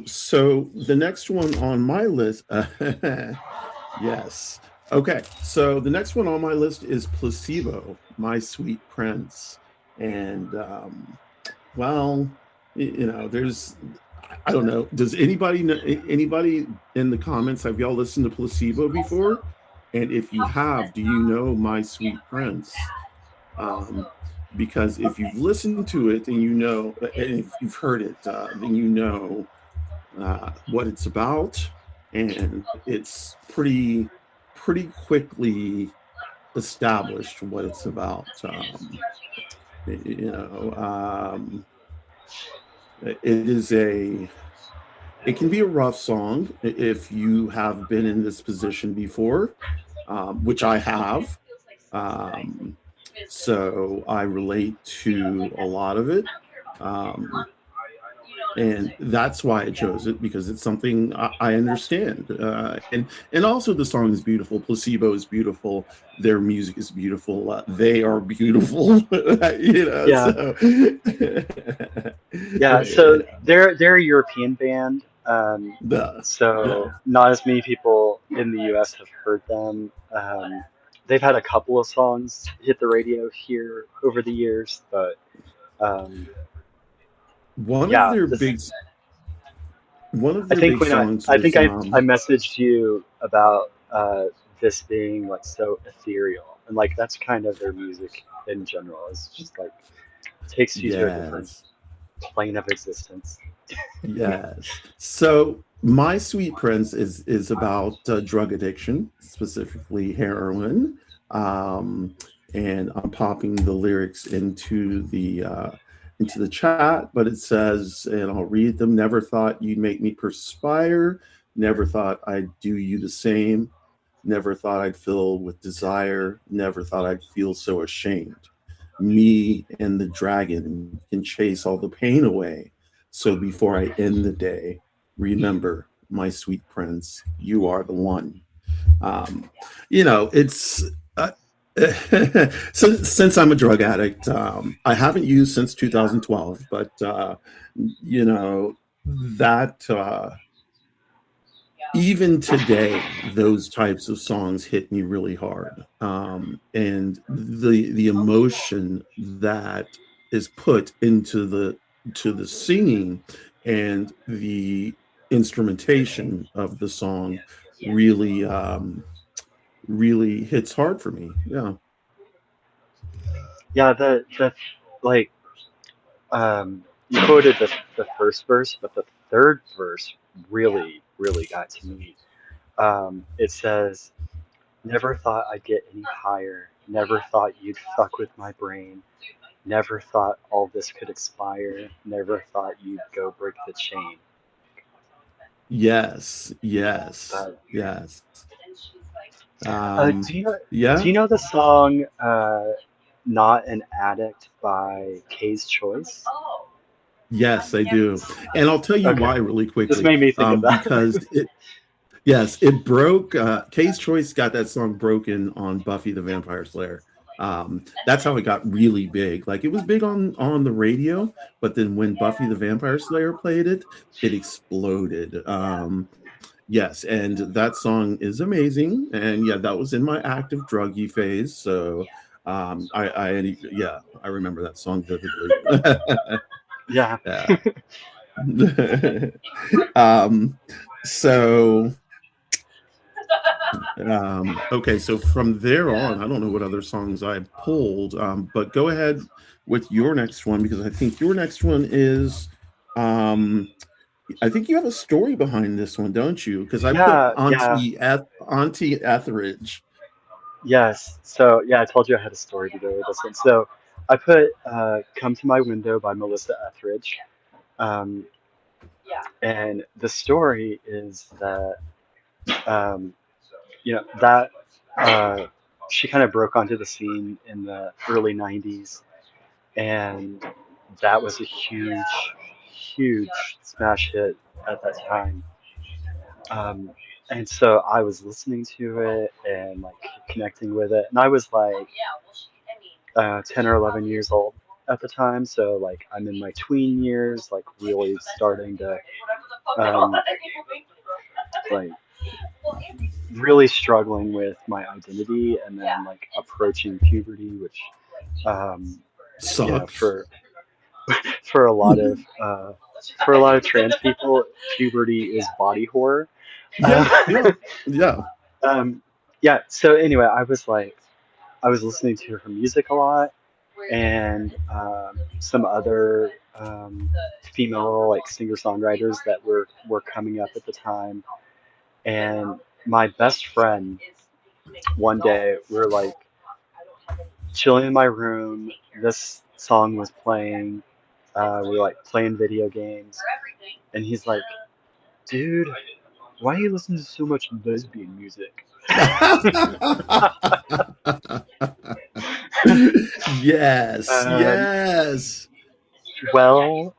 A: So the next one on my list, yes. Okay, so the next one on my list is Placebo, My Sweet Prince, and well, there's, I don't know. Does anybody in the comments, have y'all listened to Placebo before? And if you have, do you know My Sweet Prince? Um, because if you've listened to it and and if you've heard it, then you know what it's about, and it's pretty quickly. established what it's about. You know, it is a it can be a rough song if you have been in this position before, which I have. Um, so I relate to a lot of it. Um, and that's why I chose it, because it's something I understand. And also the song is beautiful. Placebo is beautiful. Their music is beautiful. They are beautiful. You know,
B: Yeah,
A: so
B: yeah. So they're a European band.
A: the
B: So
A: yeah.
B: not as many people in the U.S. have heard them. They've had a couple of songs hit the radio here over the years, but um,
A: One of
B: yeah,
A: their
B: this.
A: big one of
B: I
A: their
B: think
A: big
B: when I
A: songs
B: I think
A: was
B: I messaged you about this being like so ethereal, and like that's kind of their music in general. It's just like takes you to a different
A: yes.
B: plane of existence.
A: Yes. So My Sweet Prince is about drug addiction, specifically heroin. Um, and I'm popping the lyrics into the chat, but it says, and I'll read them. Never thought you'd make me perspire. Never thought I'd do you the same. Never thought I'd fill with desire. Never thought I'd feel so ashamed. Me and the dragon can chase all the pain away. So before I end the day, remember, my sweet prince, you are the one. Um, you know, it's since I'm a drug addict, I haven't used since 2012, but you know that even today, those types of songs hit me really hard, and the emotion that is put into the singing and the instrumentation of the song really really hits hard for me. Yeah.
B: Yeah, the like you quoted the first verse, but the third verse really got to me. It says, "Never thought I'd get any higher. Never thought you'd fuck with my brain. Never thought all this could expire. Never thought you'd go break the chain."
A: Yes, yes,
B: But
A: yes.
B: do you know
A: Yeah.
B: the song "Not an Addict" by Kay's Choice?
A: Yes, I do. And I'll tell you
B: Okay,
A: why really
B: this
A: quickly.
B: made me think of that.
A: Because yes, it broke. Kay's Choice got that song broken on Buffy the Vampire Slayer. That's how it got really big. Like, it was big on the radio, but then when Buffy the Vampire Slayer played it, it exploded. Yes, and that song is amazing. And yeah, that was in my active druggy phase. So yeah, I remember that song vividly.
B: Yeah.
A: Yeah. um, so okay, so from there on, I don't know what other songs I pulled, but go ahead with your next one, because I think your next one is um, I think you have a story behind this one, don't you? Because I put
B: Yeah, yeah.
A: Auntie Etheridge.
B: Yes. So yeah, I told you I had a story to go with this one. So I put "Come to My Window" by Melissa Etheridge. Um, and the story is that um, that uh, she kind of broke onto the scene in the early '90s, and that was a huge smash hit at that time. Um, and so I was listening to it and like connecting with it, and I was like 10 or 11 years old at the time. So like I'm in my tween years, like really starting to um, like really struggling with my identity, and then like approaching puberty, which um,
A: Sucks.
B: for for a lot of trans people, puberty is body horror. Um,
A: Yeah, yeah, yeah.
B: um, yeah. So anyway, I was listening to her music a lot, and some other female like singer songwriters that were coming up at the time. And my best friend one day we're like chilling in my room. This song was playing. We were like playing video games, and he's like, "Dude, why are you listening to so much lesbian music?"
A: Yes,
B: Um,
A: yes.
B: well,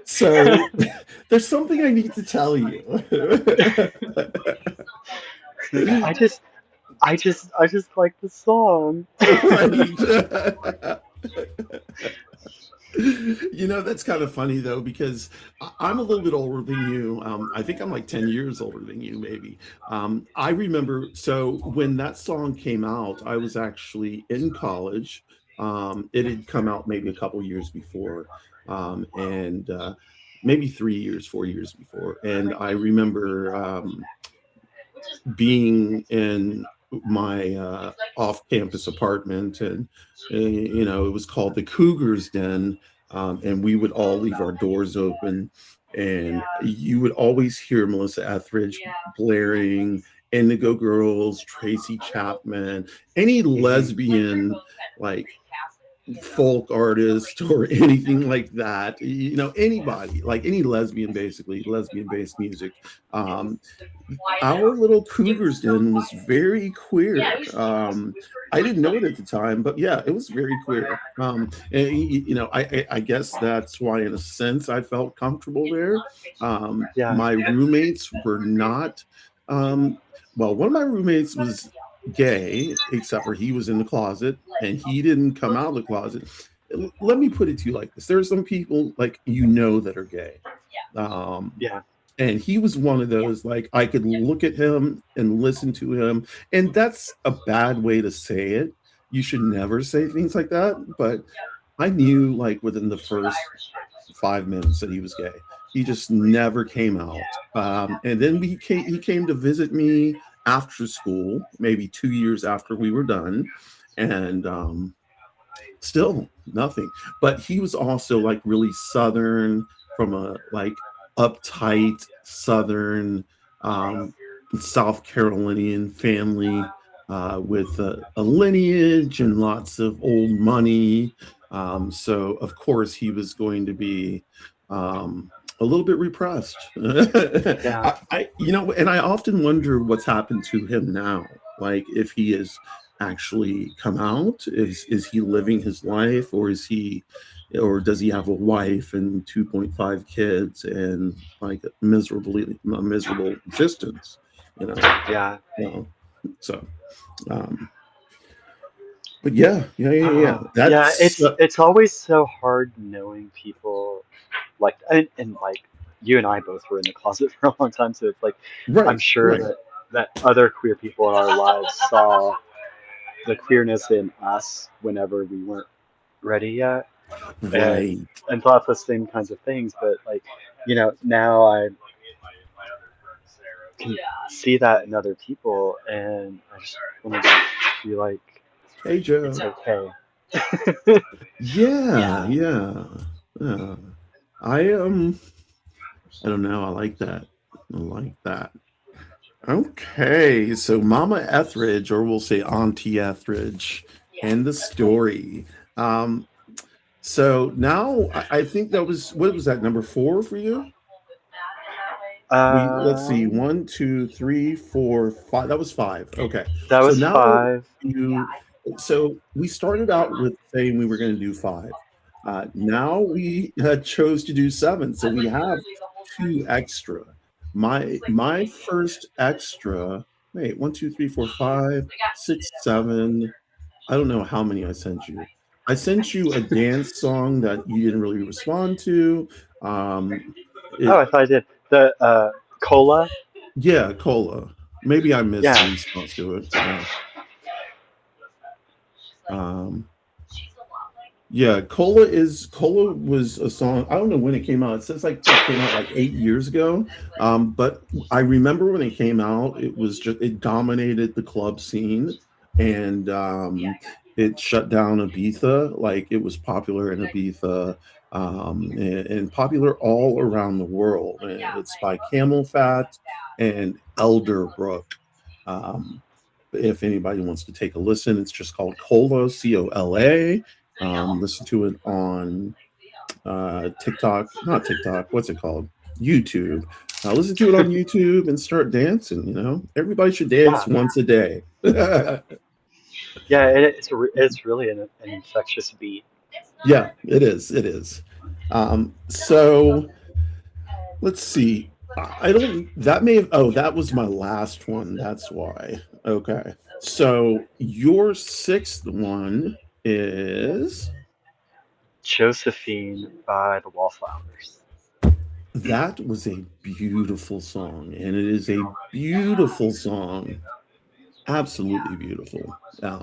A: So there's something I need to tell you.
B: I just like the song.
A: Right. That's kind of funny though, because I'm a little bit older than you. I think I'm like 10 years older than you, maybe. I remember, so when that song came out, I was actually in college. It had come out maybe a couple years before, and maybe 3 years, 4 years before. And I remember being in my off-campus apartment, and it was called the Cougar's Den, and we would all leave our doors open, and you would always hear Melissa Etheridge blaring, Indigo Girls, Tracy Chapman, any
B: Hmm.
A: lesbian like folk artist or anything like that, anybody, like any lesbian, basically lesbian based music. um our little Cougars Den was very queer. I didn't know it at the time, but yeah, it was very queer. And I guess that's why, in a sense, I felt comfortable there.
B: Yeah.
A: My roommates were not. Um, well, one of my roommates was gay, except for he was in the closet and he didn't come out of the closet. Let me put it to you like this: there are some people like that are gay. Um,
B: Yeah.
A: and he was one of those, like, I could look at him and listen to him, and that's a bad way to say it. You should never say things like that, but I knew, like, within the first 5 minutes that he was gay. He just never came out. And then he came to visit me after school, maybe 2 years after we were done, and still nothing. But he was also like really southern, from a like uptight southern, um South Carolinian family, with a lineage and lots of old money. So of course he was going to be a little bit repressed.
B: Yeah.
A: And I often wonder what's happened to him now, like if he is actually come out. Is he living his life, or does he have a wife and 2.5 kids and like a miserable existence, you know
B: Yeah.
A: so um but yeah, yeah, yeah, yeah,
B: Yeah,
A: that's
B: it's always so hard knowing people like and like you and I both were in the closet for a long time, so it's like I'm
A: right,
B: sure
A: right,
B: that other queer people in our lives saw the queerness in us whenever we weren't ready yet, and
A: right.
B: thought the same kinds of things. But like, now I can see that in other people, and I just want to be like,
A: Hey,
B: it's
A: Joe.
B: okay.
A: Yeah, yeah, yeah. I don't know, I like that. I like that. Okay, so Mama Etheridge, or we'll say Auntie Etheridge, and the story. Um, so now I think that was, what was that, number four for you? Let's see,
B: Um,
A: 1, 2, 3, 4, 5. That was five. Okay,
B: that
A: so
B: was
A: now
B: five.
A: you. So we started out with saying we were going to do five. Now we chose to do seven, so we have two extra. My first extra. Wait, 1, 2, 3, 4, 5, 6, 7. I don't know how many I sent you. I sent you a dance song that you didn't really respond to.
B: Oh,
A: It
B: I thought I did the cola.
A: Yeah, cola. Maybe I missed the
B: Yeah.
A: response to it. Yeah. Um, yeah, Cola was a song. I don't know when it came out. It says like it came out like 8 years ago. But I remember when it came out, it dominated the club scene, and it shut down Ibiza. Like it was popular in Ibiza, and popular all around the world. And it's by Camel Fat and Elderbrook. Um, if anybody wants to take a listen, it's just called Cola, Cola. Listen to it on TikTok, not TikTok, what's it called? YouTube. Listen to it on YouTube and start dancing. Everybody should dance
B: Yeah,
A: once a day.
B: yeah, it's really an infectious beat.
A: Yeah, it is. It is. So let's see. I don't. That may have. Oh, that was my last one. That's why. Okay. So your sixth one is.
B: Josephine by the Wallflowers.
A: That was a beautiful song, and it is a beautiful song. Absolutely beautiful. Yeah.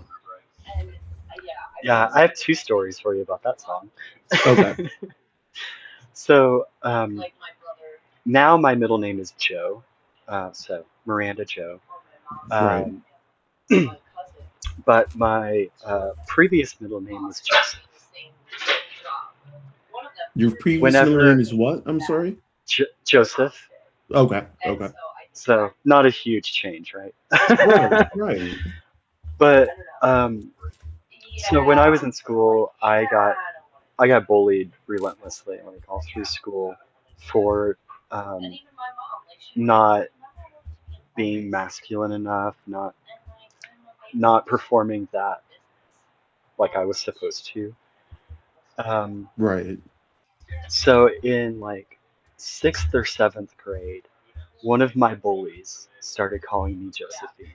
B: Yeah, I have two stories for you about that song.
A: Okay.
B: So now my middle name is Joe, so Miranda Joe.
A: Right.
B: Um, but my previous middle name was Joseph.
A: Your previous middle name
B: Whenever
A: is what? I'm sorry.
B: Joseph,
A: Okay. Okay.
B: so not a huge change, right?
A: Right. Right.
B: But so when I was in school, I got bullied relentlessly, like all through school, for um, not being masculine enough, not performing that like I was supposed to. Um,
A: Right.
B: so in like sixth or seventh grade, one of my bullies started calling me Josephine,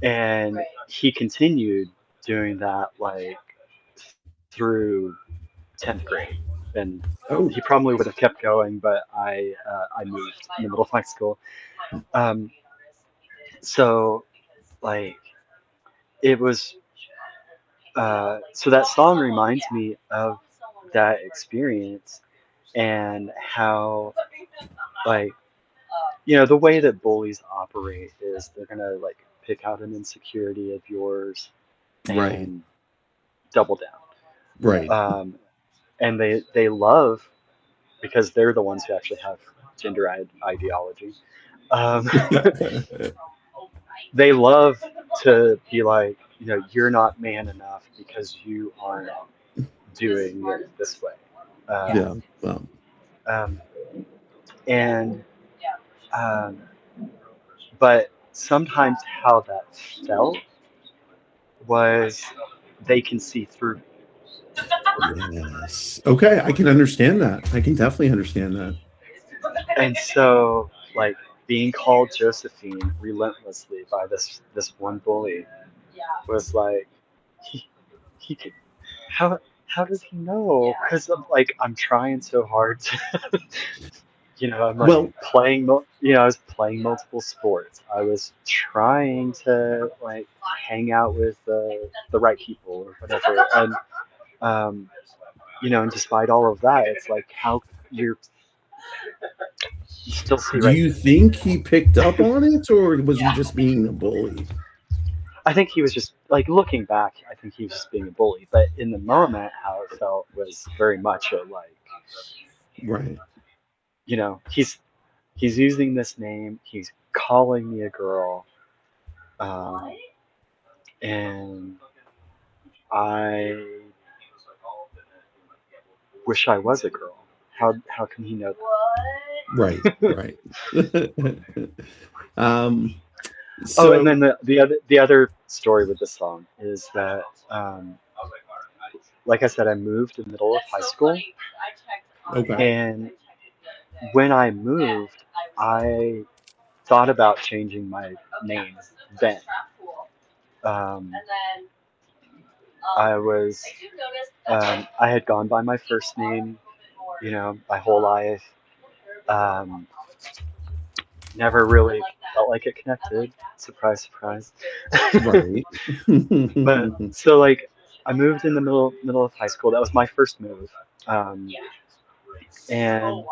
B: and he continued doing that like through 10th grade, and
A: Oh.
B: he probably would have kept going, but I moved in the middle of high school. Um, so like it was so that song reminds me of that experience and how like the way that bullies operate is they're gonna like pick out an insecurity of yours
A: Right.
B: and double
A: Right.
B: down. And they love because they're the ones who actually have gender ideology. Um, they love to be like, you're not man enough because you aren't doing it this way. Um,
A: Yeah. Well.
B: um, and um, but sometimes how that felt was they can see through.
A: Yes. Okay. I can understand that. I can definitely understand that.
B: And so like being called Josephine relentlessly by this one bully was like he he could how does he know? Because I'm trying so hard to I'm like
A: Well,
B: I was playing multiple sports. I was trying to like hang out with the right people or whatever, and um, and despite all of that, it's like how you're you still see
A: do
B: right
A: you
B: through
A: think he picked up
B: me.
A: on it, or was he just being a bully?
B: I think he was just like looking back. I think he was just being a bully, but in the moment, how it felt was very much a like,
A: Right.
B: he's using this name. He's calling me a girl, um, and I wish I was a girl. How can he know
A: Right.
B: that?
A: Right. um.
B: Oh, and
A: So.
B: then the other story with the song is that, um, like I said, I moved in the middle of high school,
A: Okay.
B: and when I moved, I thought about changing my name then. Um, I was I had gone by my first name, my whole life. Um, Never really felt like it connected. Surprise, surprise.
A: Right.
B: But so like I moved in the middle of high school. That was my first move. Um, and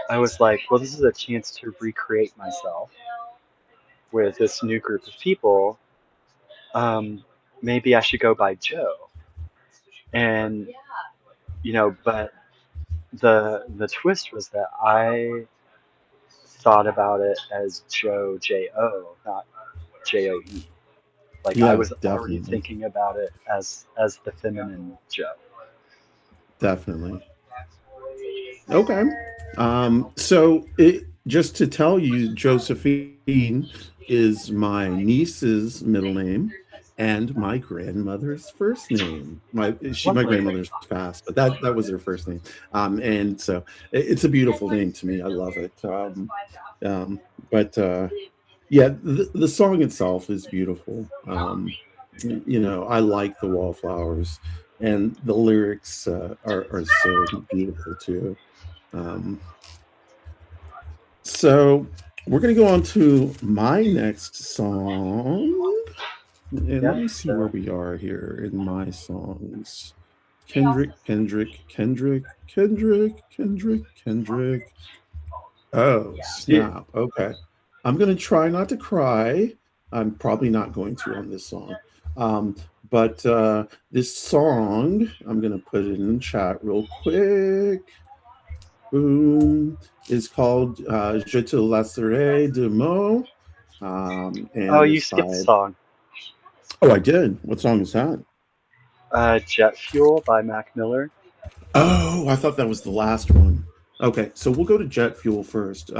B: I was like, well, this is a chance to recreate myself with this new group of people. Maybe I should go by Joe. And but the twist was that I thought about it as Joe, J-O, not J-O-E. Like I
A: Yeah,
B: was already
A: definitely.
B: thinking about it as the feminine Joe.
A: Definitely. Okay. So just to tell you, Josephine is my niece's middle name and my grandmother's first name. My
B: Lovely.
A: grandmother's passed, but that was her first name. And so it's a beautiful name to me. I love it. Um, but yeah, the song itself is beautiful. I like the wallflowers, and the lyrics are so beautiful too. Um, so we're gonna go on to my next song, and let
B: Yeah.
A: me see where we are here in my songs. Kendrick. Oh,
B: Yeah.
A: snap. Okay. I'm going to try not to cry. I'm probably not going to on this song. Um, but this song, I'm going to put it in the chat real quick. Boom. Is called Je te laisserai de mots.
B: Oh,
A: And
B: you
A: it's
B: skipped a
A: by,
B: song.
A: oh, I did. What song is that?
B: Jet Fuel by Mac Miller.
A: Oh, I thought that was the last one. Okay, so we'll go to jet fuel first.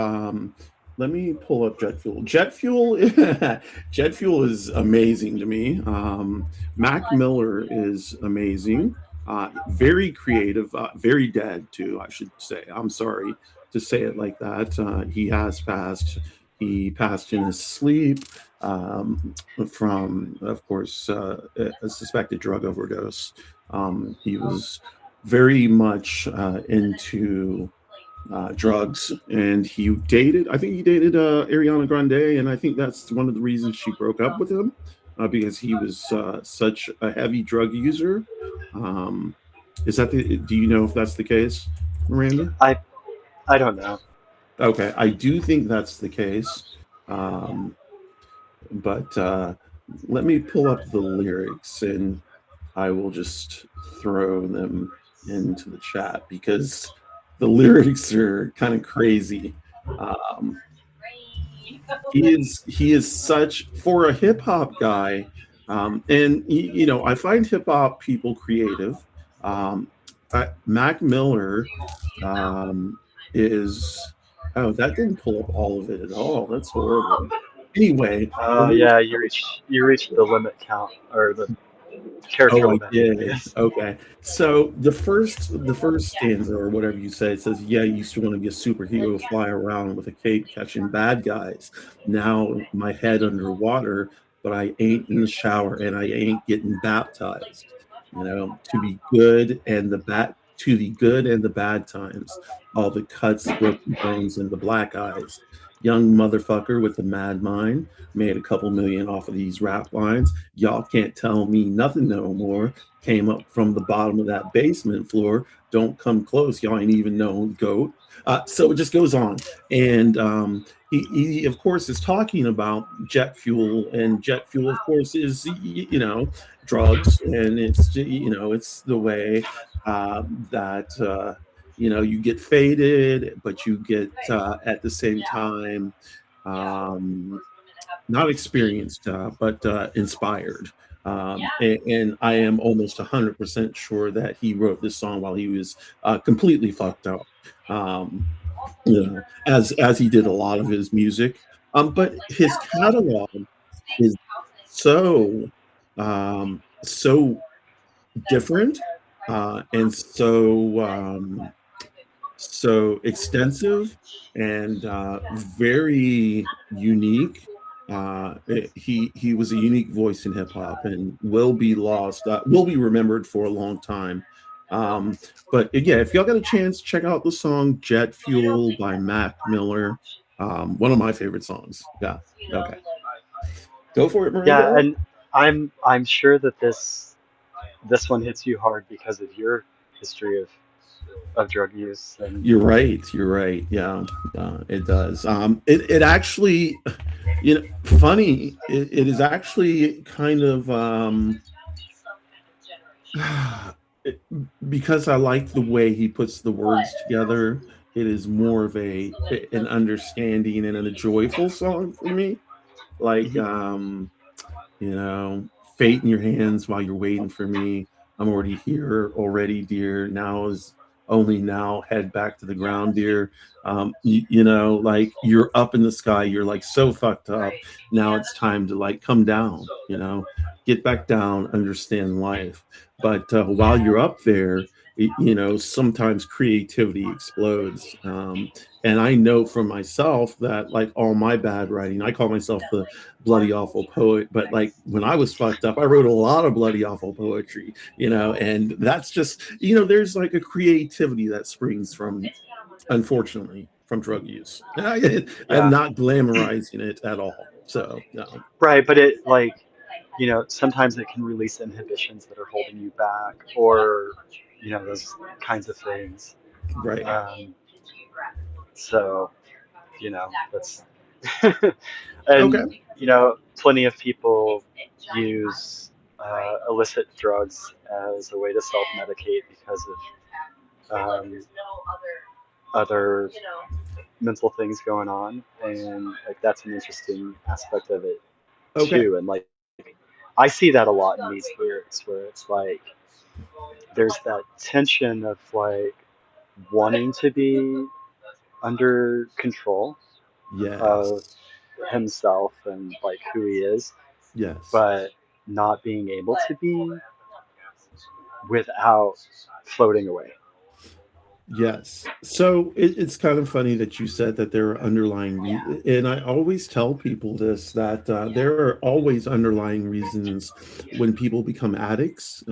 A: Let me pull up jet fuel. Jet fuel, jet fuel is amazing to me. Mac Miller is amazing. Very creative, very dead too. I should say. I'm sorry to say it like that. He has passed. He passed in his sleep from, of course, a suspected drug overdose. He was very much into drugs, and I think he dated Ariana Grande, and I think that's one of the reasons she broke up with him, because he was such a heavy drug user. Um, do you know if that's the case, Miranda?
B: I I don't know.
A: Okay, I do think that's the case. Um, but let me pull up the lyrics, and I will just throw them into the chat because the lyrics are kind of crazy. Um, he is such, for a hip hop guy, and I find hip hop people creative. Um, Mac Miller um, is, oh, that didn't pull up all of it at all. That's horrible. Anyway, the lyrics.
B: Yeah, you reached the limit count or the character
A: Oh, I
B: limit, I
A: did.
B: guess.
A: Okay. So the first stanza or whatever you say, it says, "Yeah, I used to want to be a superhero, fly around with a cape, catching bad guys. Now my head underwater, but I ain't in the shower and I ain't getting baptized. To be good and the bad times, all the cuts, broken bones, and the black eyes. Young motherfucker with a mad mind, made a couple million off of these rap lines. Y'all can't tell me nothing no more. Came up from the bottom of that basement floor. Don't come close. Y'all ain't even known goat." So it just goes on. And he, of course, is talking about jet fuel. And jet fuel, of course, is, drugs. And it's the way that, you get faded, but you get, at the same time, um, not experienced, but inspired. And I am almost 100% sure that he wrote this song while he was completely fucked up, as he did a lot of his music. But his catalog is so different, and so extensive, and very unique. He was a unique voice in hip hop and will be remembered for a long time. But yeah, if y'all got a chance, check out the song "Jet Fuel" by Mac Miller. One of my favorite songs. Yeah. Okay. Go for it,
B: Yeah,
A: Miranda.
B: and I'm sure that this one hits you hard because of your history of drug use and
A: You're right. You're right. Yeah, it does. It actually, funny. It is actually kind of, it- because I like the way he puts the words together. it is more of an understanding and a joyful song for me. Like
B: Mhm.
A: you know, fate in your hands while you're waiting for me. I'm already here already, dear. Now is only now. Head back to the ground, dear. You know, like you're up in the sky. You're like so fucked up. Now it's time to like come down. You know, get back down. Understand life. But while you're up there, you know, sometimes creativity explodes. And I know for myself that like all my bad writing, I call myself the bloody awful poet, but like when I was fucked up, I wrote a lot of bloody awful poetry, you know, and that's just, you know, there's like a creativity that springs from, unfortunately, from drug use. I'm
B: Yeah,
A: not glamorizing it at all. So
B: right. But it like, sometimes it can release inhibitions that are holding you back, or those kinds of things.
A: right.
B: Um, so that's and
A: Okay.
B: plenty of people use illicit drugs as a way to self-medicate because of other mental things going on, and like that's an interesting aspect of it
A: Okay.
B: too. And like I see that a lot in these lyrics where it's like there's that tension of like wanting to be under control of
A: Yes.
B: himself and like who he is,
A: Yes.
B: but not being able to be without floating away.
A: Yes. So it's kind of funny that you said that there are underlying and I always tell people this that there are always underlying reasons when people become addicts.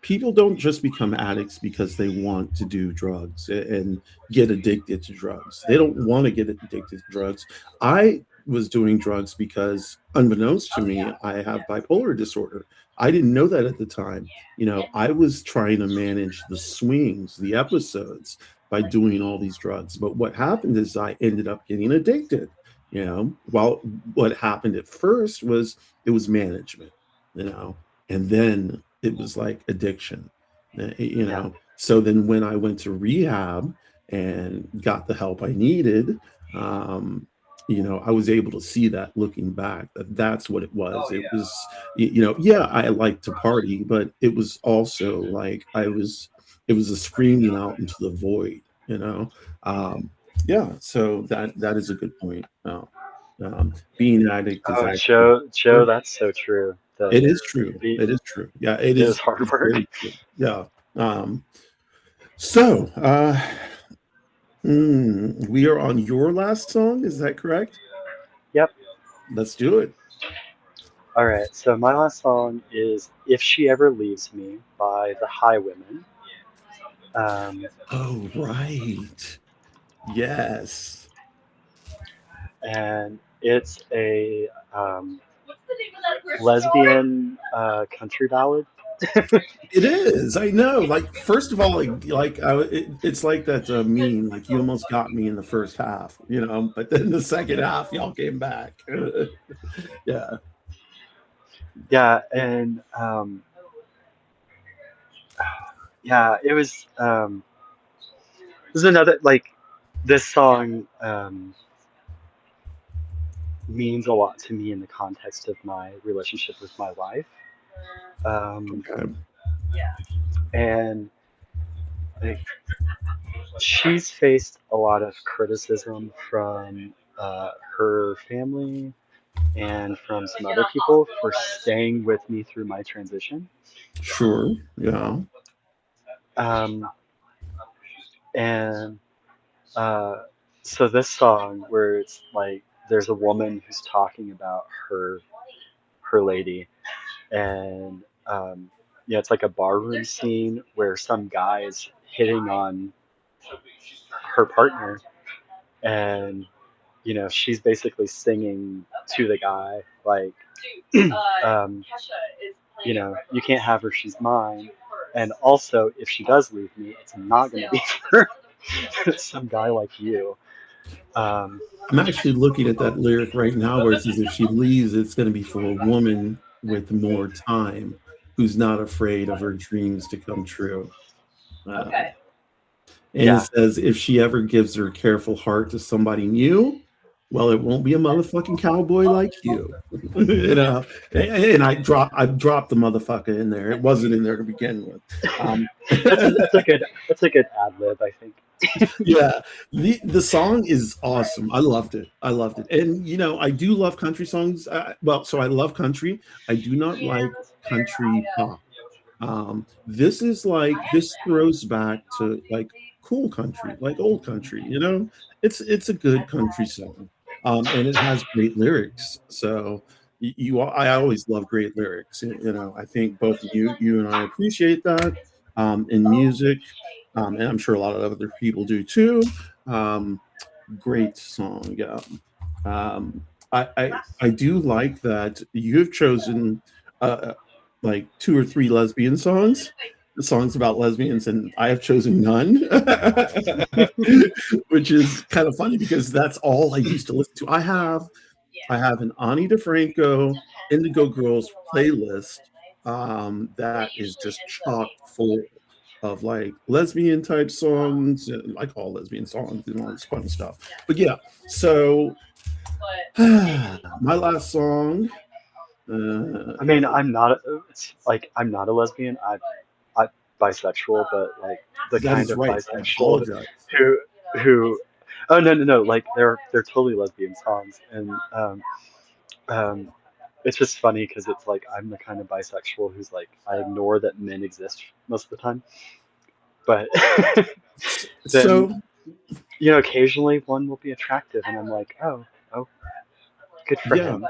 A: People don't just become addicts because they want to do drugs and get addicted to drugs. They don't want to get addicted to drugs. I was doing drugs because, unbeknownst to me, I have bipolar disorder. I didn't know that at the time. You know, I was trying to manage the swings, the episodes by doing all these drugs. But what happened is I ended up getting addicted. You know, well, what happened at first was it was management, you know, and then it was like addiction, you
B: Yeah,
A: know. So then when I went to rehab and got the help I needed, um, you know, I was able to see that looking back that that's what it was. It was, you know, yeah, I like to party, but it was also like it was a screaming out into the void, you know. Yeah, so that is a good point. Being an addict is
B: oh,
A: actually,
B: Joe, that's so true. The
A: it is true.
B: be
A: It is true. Yeah,
B: it is hard
A: it's
B: work.
A: very true. Yeah. Um, so we are on your last song, is that correct?
B: Yep.
A: Let's do it.
B: All right, so my last song is "If She Ever Leaves Me" by the Highwomen. Um,
A: Oh, right. Yes.
B: and it's a lesbian country ballad.
A: It is. I know. Like, first of all, it's like that meme. Like, you almost got me in the first half, you know, but then the second half, y'all came back. Yeah.
B: Yeah, and yeah, it was another like this song means a lot to me in the context of my relationship with my wife. Um,
A: Okay.
B: and like she's faced a lot of criticism from her family and from some other people for staying with me through my transition.
A: Sure. Yeah.
B: Um, and uh, so this song, where it's like there's a woman who's talking about her lady, and yeah, it's like a barroom scene where some guy is hitting on her partner, and she's basically singing to the guy like, um, you can't have her, she's mine. And also, if she does leave me, it's not going to be for some guy like you. Um,
A: I'm actually looking at that lyric right now where it says, if she leaves, it's going to be for a woman with more time who's not afraid of her dreams to come true. Um, And it
B: Yeah.
A: says, if she ever gives her careful heart to somebody new, well, it won't be a motherfucking cowboy like you. You know, and I dropped the motherfucker in there. It wasn't in there to begin with. Um,
B: That's a good ad lib, I think.
A: yeah, the song is awesome. I loved it. I loved it. And you know, I do love country songs. Well, so I love country. I do not like country pop. This is like this throws back to like cool country, like old country, you know? It's a good country song. And it has great lyrics. So I always love great lyrics. You know, I think both you and I appreciate that in music. And I'm sure a lot of other people do too. Um, Great song. Yeah. Um, I do like that you've chosen uh, like two or three lesbian songs, songs about lesbians, and I have chosen none, which is kind of funny because that's all I used to listen to. I have an Ani DeFranco Indigo Girls playlist that is just chock full of like lesbian type songs, like all lesbian songs and all this fun stuff. But yeah, so my last song.
B: I mean,
A: Uh,
B: it's like I'm not a lesbian. I'm bisexual, but like the
A: that
B: kind
A: is
B: of
A: right. I
B: bisexual
A: apologize.
B: who who oh no, like they're totally lesbian songs, and um it's just funny because it's like I'm the kind of bisexual who's like I ignore that men exist most of the time, but then
A: So
B: occasionally one will be attractive, and I'm like, oh, good for
A: yeah,
B: him.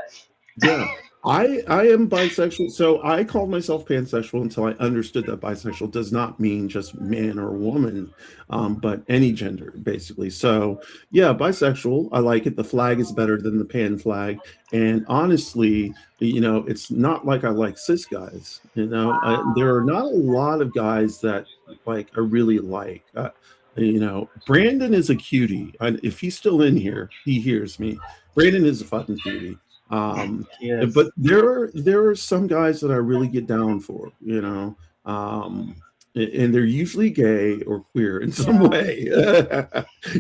A: yeah. I am bisexual, so I called myself pansexual until I understood that bisexual does not mean just man or woman, but any gender, basically. So yeah, bisexual. I like it. The flag is better than the pan flag, and honestly, you know, it's not like I like cis guys. You know, there are not a lot of guys that like I really like. You know, Brandon is a cutie. If he's still in here, he hears me. Brandon is a fucking cutie. Um,
B: He is.
A: but there are some guys that I really get down for, you know, and they're usually gay or queer in some way.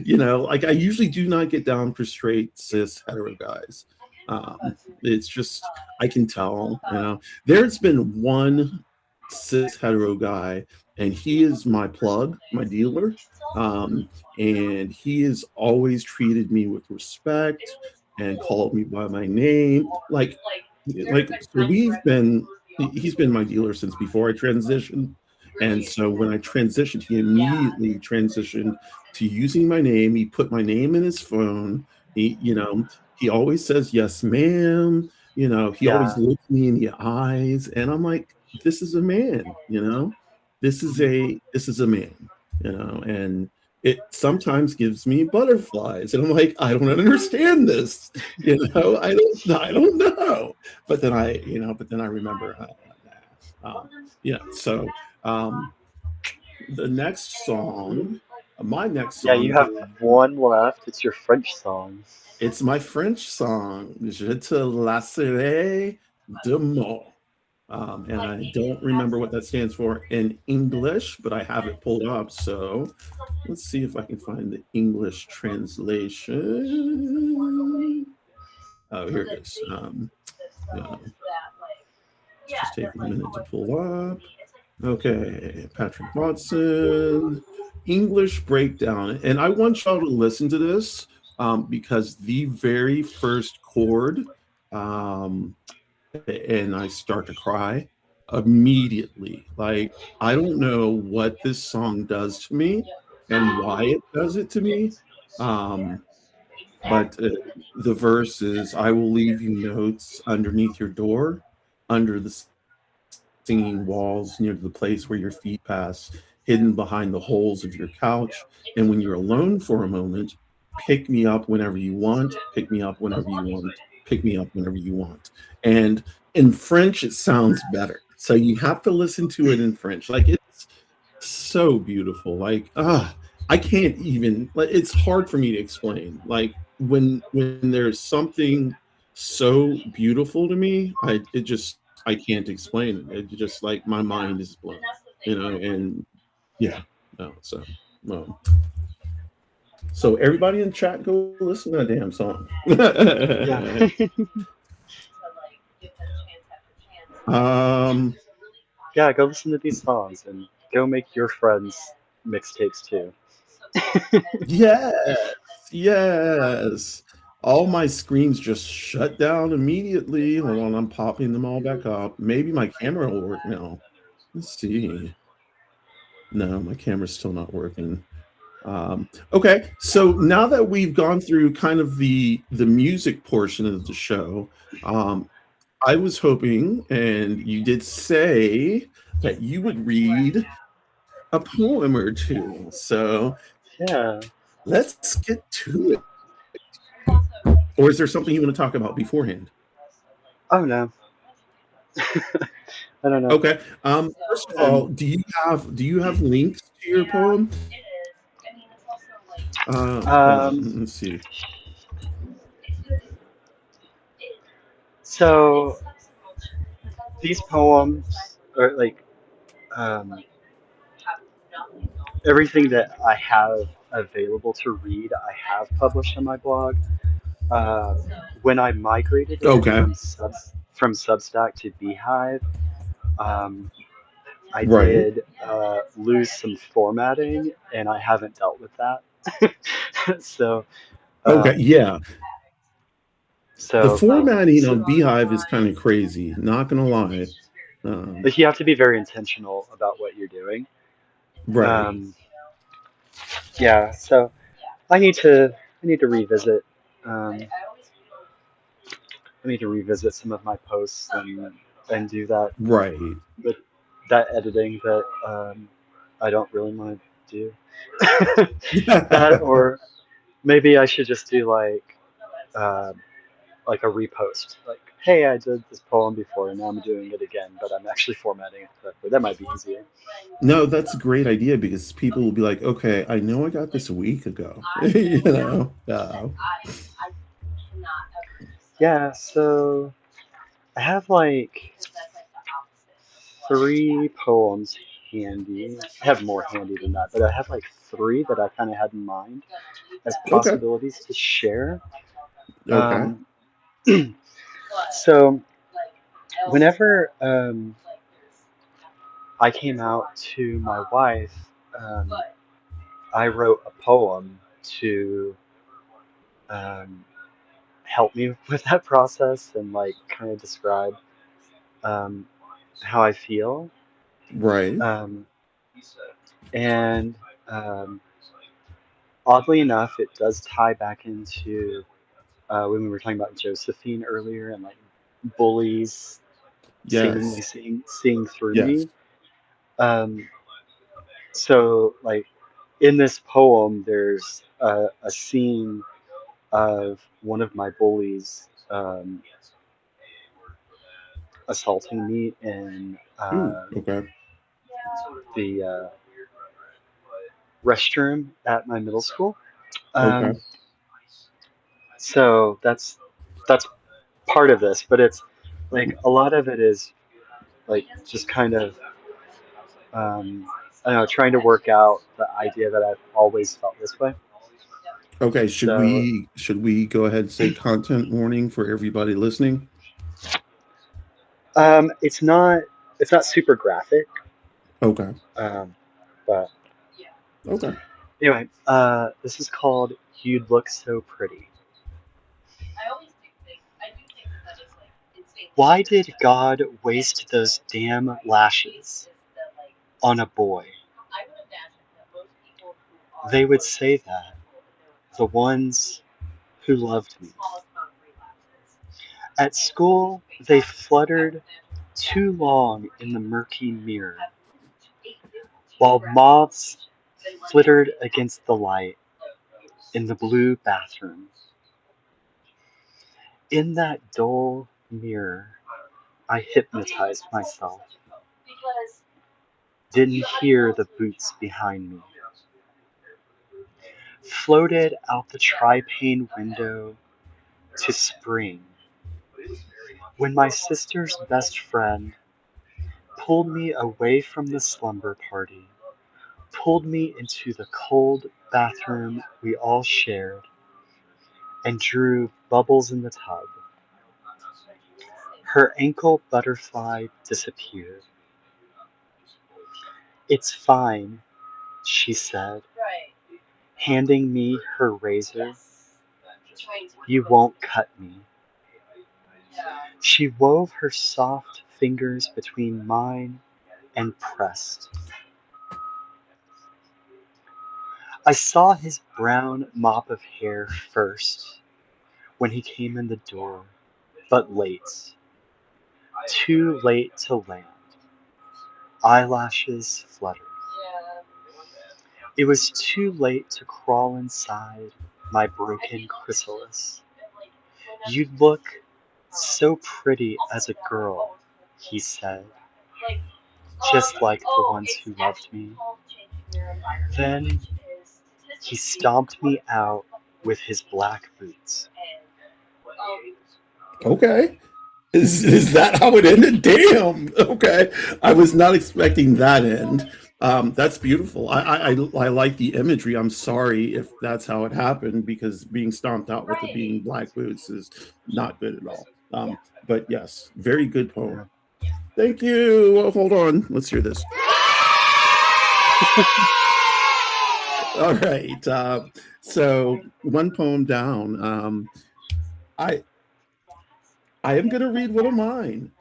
A: You know, like I usually do not get down for straight cis hetero guys. It's just I can tell, you know. There's been one cis hetero guy, and he is my plug, my dealer. And he has always treated me with respect and called me by my name. So he's been my dealer since before I transitioned. And so when I transitioned, he immediately transitioned to using my name. He put my name in his phone. You know, he always says, yes, ma'am. You know, he always
B: Yeah.
A: looks me in the eyes. And I'm like, this is a man, you know, this is a man, you know, and it sometimes gives me butterflies and I'm like, I don't understand this, you know, I don't know, but then I remember um, yeah, so um, the next song, my next
B: Yeah, you
A: song,
B: have one left. It's your French song.
A: it's my French song, Je te lasserai de mort. And I don't remember what that stands for in English, but I have it pulled up. So let's see if I can find the English translation. Oh, here it is. Yeah, it's just taking a minute to pull up. Okay, Patrick Watson, English breakdown. And I want y'all to listen to this because the very first chord, um, and I start to cry immediately. Like, I don't know what this song does to me and why it does it to me. Um, but the verse is, I will leave you notes underneath your door, under the singing walls near the place where your feet pass, hidden behind the holes of your couch. And when you're alone for a moment, pick me up whenever you want, pick me up whenever you want, pick me up whenever you want. And in French, it sounds better. So you have to listen to it in French. Like it's so beautiful. Like, I can't even, like, it's hard for me to explain. Like when there's something so beautiful to me, I can't explain it. It just like my mind is blown, you know, and yeah, no, so. Um, so everybody in chat, go listen to that damn song.
B: Yeah.
A: um,
B: Yeah, go listen to these songs and go make your friends mixtapes too.
A: yes, yes. All my screens just shut down immediately. Hold on, I'm popping them all back up. Maybe my camera will work now. Let's see. No, my camera's still not working. Okay, so now that we've gone through kind of the music portion of the show, um, I was hoping, and you did say that you would read a poem or two. So
B: Yeah.
A: let's get to it. Or is there something you want to talk about beforehand?
B: Oh no. I don't know.
A: Okay. First of all,
B: And
A: do you have links to your poem? Hold
B: um,
A: on. Let's see.
B: so these poems are like um, everything that I have available to read, I have published on my blog. Uh, when I migrated it
A: Okay.
B: from Substack to Beehive, um, I
A: Right.
B: did lose some formatting, and I haven't dealt with that. so,
A: Okay.
B: um,
A: Yeah. The
B: so,
A: formatting
B: so,
A: on Beehive is kind of crazy. Not gonna lie.
B: like you have to be very intentional about what you're doing.
A: Right.
B: Um, yeah. So I need to revisit. Um, I need to revisit some of my posts and do that
A: Right.
B: with that editing that I don't really want to do. That or maybe I should just do uh, like a repost. Like, hey, I did this poem before and now I'm doing it again, but I'm actually formatting it correctly. That might be easier.
A: No, that's a great idea because people will be like, okay, I know I got this a week ago. you know?
B: Yeah, so I have like three poems handy. I have more handy than that, but I have like three that I kind of had in mind as
A: Okay.
B: possibilities to share.
A: Okay.
B: Um, so whenever I came out to my wife, um, I wrote a poem to um, help me with that process and like kind of describe um, how I feel.
A: Right.
B: Um, and oddly enough, it does tie back into when we were talking about Josephine earlier and like bullies seemingly
A: Yes.
B: seeing through
A: Yes.
B: me. Um, so like in this poem, there's a scene of one of my bullies assaulting me in
A: Ooh. Okay.
B: the restroom at my middle school.
A: Okay.
B: Um, so that's part of this, but it's like a lot of it is like just kind of I don't know, trying to work out the idea that I've always felt this way.
A: Okay. Should
B: So
A: we should we go ahead and say content warning for everybody listening?
B: it's not super graphic,
A: Okay.
B: um, but
A: Okay.
B: anyway, this is called "You'd Look So Pretty." Why did God waste those damn lashes on a boy? They would say that, the ones who loved me. At school, they fluttered too long in the murky mirror, while moths flittered against the light in the blue bathroom. In that dull mirror, I hypnotized myself, didn't hear the boots behind me, floated out the tri-pane window to spring, when my sister's best friend pulled me away from the slumber party, pulled me into the cold bathroom we all shared, and drew bubbles in the tub. Her ankle butterfly disappeared. "It's fine," she said, handing me her razor. "You won't cut me." She wove her soft fingers between mine and pressed. I saw his brown mop of hair first when he came in the door, but late, too late to land. Eyelashes fluttered. It was too late to crawl inside my broken chrysalis. "You look so pretty as a girl," he said, "just like the ones who loved me." Then he stomped me out with his black boots.
A: Okay. Is that how it ended? Damn. Okay. I was not expecting that end. That's beautiful. I like the imagery. I'm sorry if that's how it happened, because being stomped out with the being black boots is not good at all. But yes, very good poem. Thank you. Well, hold on. Let's hear this. All right. So one poem down. I I am gonna read one of mine.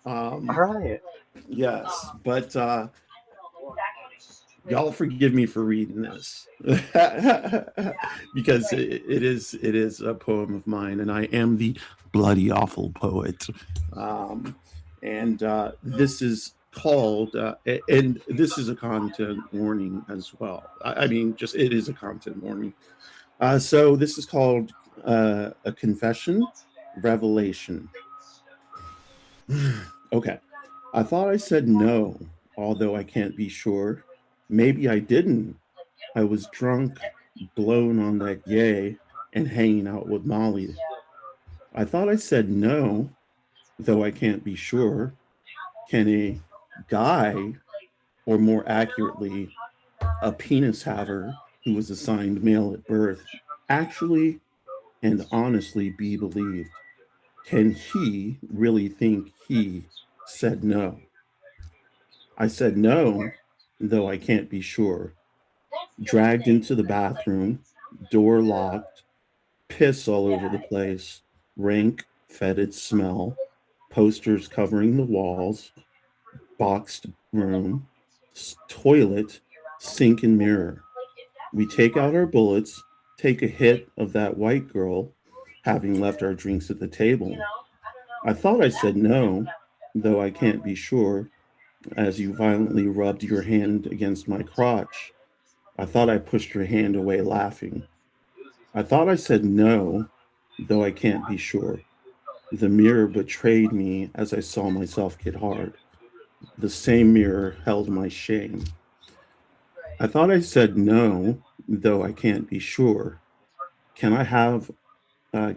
B: All
A: Um,
B: right.
A: yes, but y'all forgive me for reading this because it is a poem of mine, and I am the bloody awful poet. Um, and this is called, and this is a content warning as well. I mean, just it is a content warning. So this is called a confession, revelation. Okay. I thought I said no, although I can't be sure. Maybe I didn't. I was drunk, blown on that yay, and hanging out with Molly. I thought I said no, though I can't be sure. Can a guy, or more accurately, a penis haver who was assigned male at birth, actually and honestly be believed? Can he really think he said no? I said no, though I can't be sure. Dragged into the bathroom, door locked, piss all over the place, rank, fetid smell, posters covering the walls, boxed room, toilet, sink and mirror. We take out our bullets, take a hit of that white girl, having left our drinks at the table. I thought I said no, though I can't be sure, as you violently rubbed your hand against my crotch. I thought I pushed your hand away laughing. I thought I said no, though I can't be sure. The mirror betrayed me as I saw myself get hard. The same mirror held my shame. I thought I said no, though I can't be sure. Can I have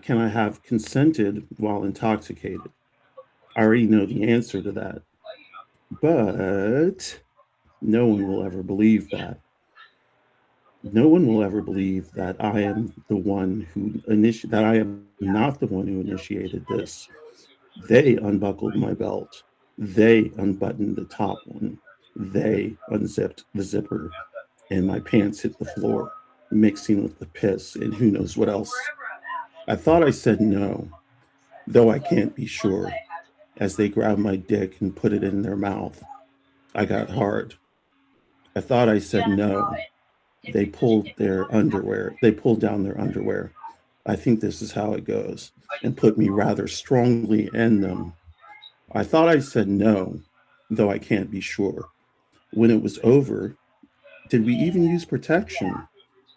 A: can I have consented while intoxicated? I already know the answer to that, but no one will ever believe that. No one will ever believe that I am the one who that I am not the one who initiated this. They unbuckled my belt. They unbuttoned the top one. They unzipped the zipper, and my pants hit the floor, mixing with the piss and who knows what else. I thought I said no, though I can't be sure, as they grabbed my dick and put it in their mouth. I got hard. I thought I said no. They pulled their underwear. They pulled down their underwear. I think this is how it goes, and put me rather strongly in them. I thought I said no, though I can't be sure. When it was over, did we even use protection?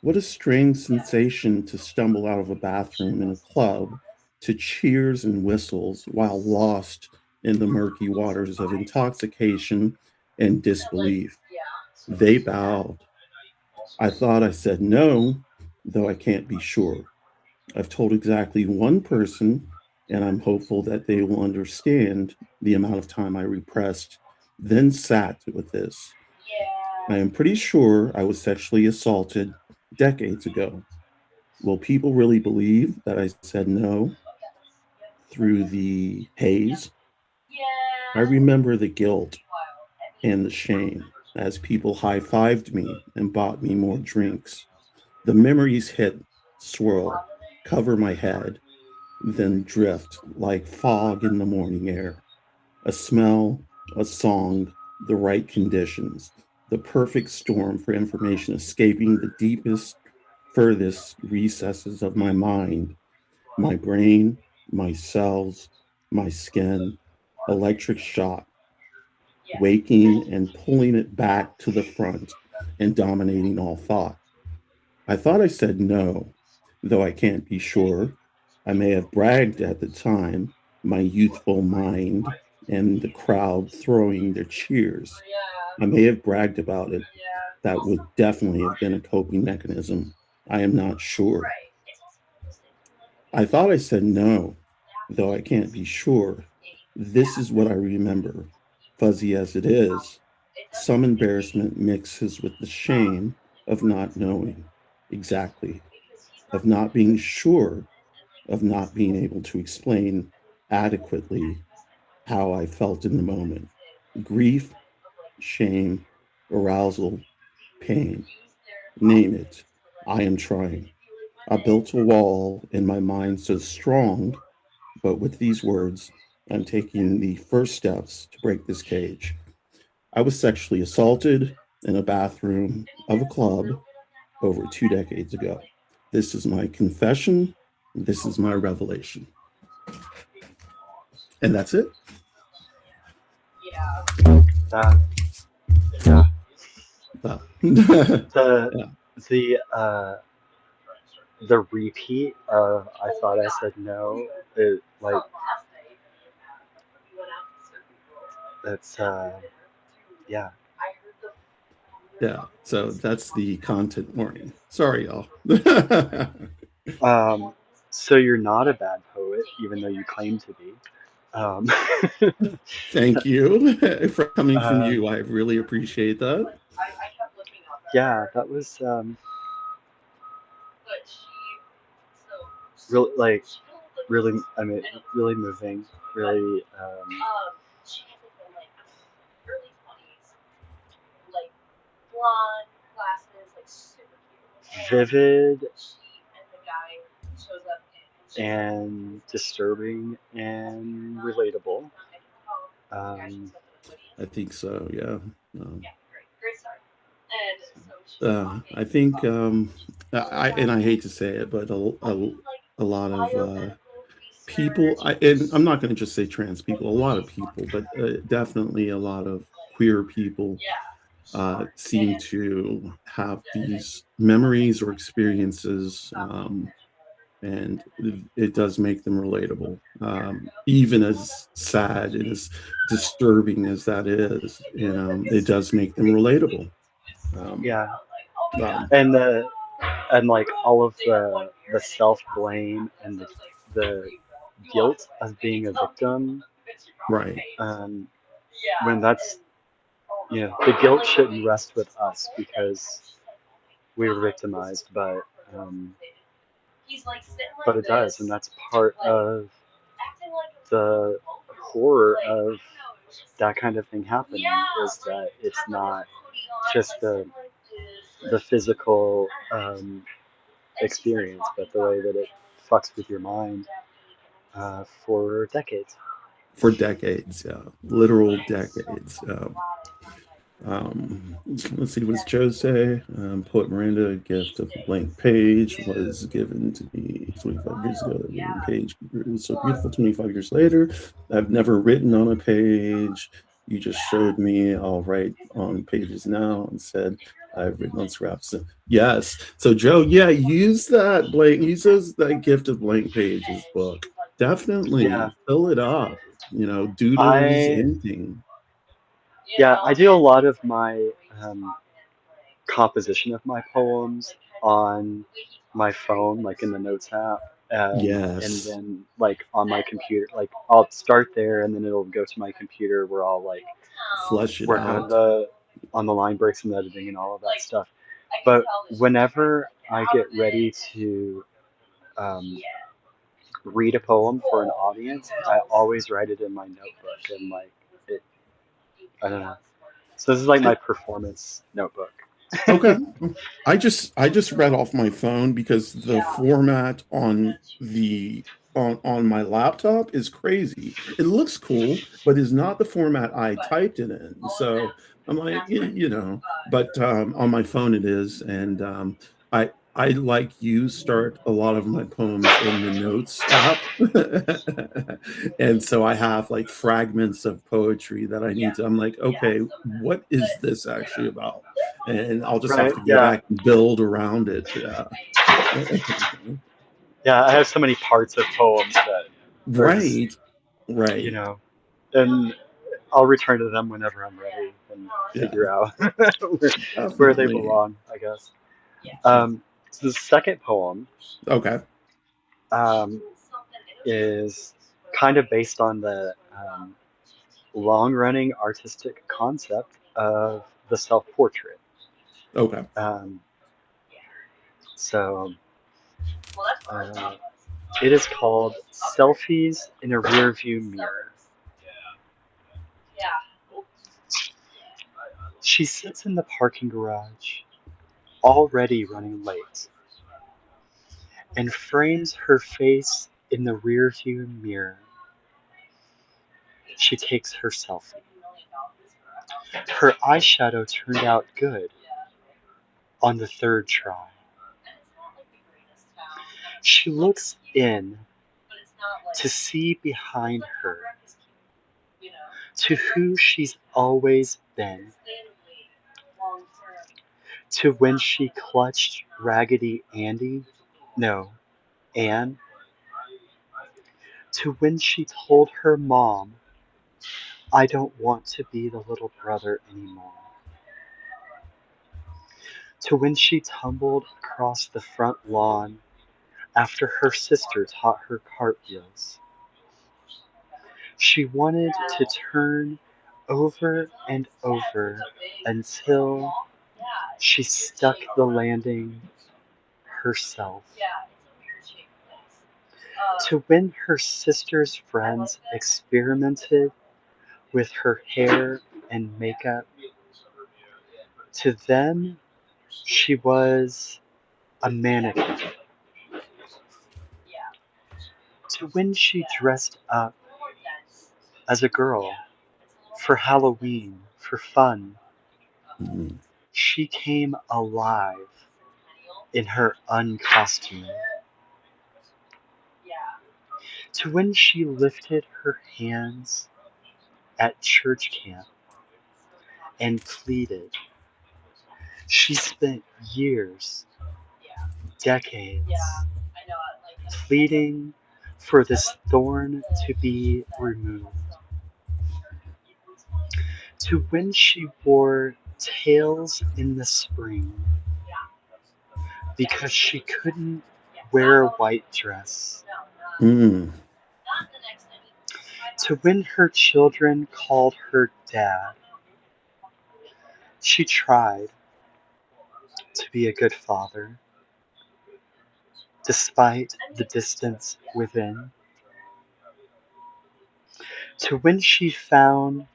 A: What a strange sensation to stumble out of a bathroom in a club to cheers and whistles while lost in the murky waters of intoxication and disbelief. They bowed. I thought I said no, though I can't be sure. I've told exactly one person, and I'm hopeful that they will understand the amount of time I repressed, then sat with this. I am pretty sure I was sexually assaulted decades ago. Will people really believe that I said no through the haze? I remember the guilt and the shame as people high fived me and bought me more drinks. The memories hit, swirl, cover my head, then drift like fog in the morning air. A smell, a song, the right conditions, the perfect storm for information escaping the deepest, furthest recesses of my mind, my brain, my cells, my skin, electric shock, waking and pulling it back to the front and dominating all thought. I thought I said no, though I can't be sure. I may have bragged at the time, my youthful mind and the crowd throwing their cheers. I may have bragged about it. That would definitely have been a coping mechanism. I am not sure. I thought I said no, though I can't be sure. This is what I remember, fuzzy as it is. Some embarrassment mixes with the shame of not knowing exactly, of not being sure, of not being able to explain adequately how I felt in the moment. Grief, shame, arousal, pain, name it. I am trying. I built a wall in my mind so strong, but with these words, I'm taking the first steps to break this cage. I was sexually assaulted in a bathroom of a club over 2 decades ago. This is my confession. This is my revelation. And that's it.
B: That, yeah.
A: Wow.
B: The
A: Yeah.
B: the the repeat of I thought I said no, it like it's yeah.
A: Yeah. So that's the content warning. Sorry, y'all.
B: Um, so you're not a bad poet, even though you claim to be. Um,
A: Thank you for coming from
B: uh,
A: you. I really appreciate that.
B: yeah, that was really like really. I mean, really moving. Really vivid and disturbing and relatable. Um,
A: I think so. Yeah. Um, I think I hate to say it, but a lot of people, and I'm not going to just say trans people, a lot of people, but definitely a lot of queer people seem to have these memories or experiences, and it does make them relatable. Even as sad and as disturbing as that is, it does make them relatable. Um,
B: yeah,
A: um,
B: and and like all of the self blame and the guilt of being a victim.
A: right.
B: Um, when that's the guilt shouldn't rest with us because we were victimized, um, but it does, and that's part of the horror of that kind of thing happening is that it's not just the physical experience, but the way that it fucks with your mind for decades.
A: For decades, yeah, literal decades. Let's see, what does Joe say? Poet Miranda, a gift of a blank page was given to me 25 years ago. The written page grew so beautiful 25 years later. I've never written on a page. You just showed me. I'll write on pages now and said I've written on scraps. So, yes. So Joe, yeah, use that blank. Use that gift of blank pages book.
B: Yeah,
A: Definitely fill it up. Doodles,
B: I
A: anything.
B: yeah I do a lot of my composition of my poems on my phone, like in the notes app, and
A: Yes.
B: then like on my computer. Like I'll start there, and then it'll go to my computer where I'll like
A: Flush it
B: work on
A: out.
B: on the line breaks and editing and all of that stuff. But whenever I get ready to um, read a poem for an audience, I always write it in my notebook and like it. I don't know. So this is like my performance notebook.
A: Okay. I just read off my phone because the format on the on my laptop is crazy. It looks cool, but is not the format I typed it in. So I'm like, but on my phone it is, and I like you start a lot of my poems in the notes app. And so I have like fragments of poetry that I need to, I'm like, okay, what is this actually about? And I'll just have
B: Right?
A: to go
B: Yeah.
A: back and build around it.
B: Yeah. I have so many parts of poems that are just,
A: Right,
B: you
A: right,
B: know, and I'll return to them whenever I'm ready and
A: yeah,
B: figure out where they
A: definitely.
B: belong, I guess.
A: Yeah.
B: So the second poem
A: Okay,
B: um, is kind of based on the long-running artistic concept of the self-portrait.
A: okay,
B: Um, so uh, it is called Selfies in a Rearview Mirror. She sits in the parking garage, already running late, and frames her face in the rearview mirror. She takes her selfie. Her eyeshadow turned out good on the third try. She looks in to see behind her, to who she's always been, to when she clutched Raggedy Andy, no, Anne, to when she told her mom, I don't want to be the little brother anymore, to when she tumbled across the front lawn after her sister taught her cartwheels. She wanted to turn over and over until she stuck the landing herself. To when her sister's friends experimented with her hair and makeup, to them she was a mannequin. To when she dressed up as a girl for Halloween, for fun,
A: mhm,
B: she came alive in her uncostume. To when she lifted her hands at church camp and pleaded. She spent years, decades, pleading for this thorn to be removed. To when she wore tails in the spring because she couldn't wear a white dress.
A: mm,
B: To when her children called her dad. She tried to be a good father, despite the distance within. To when she found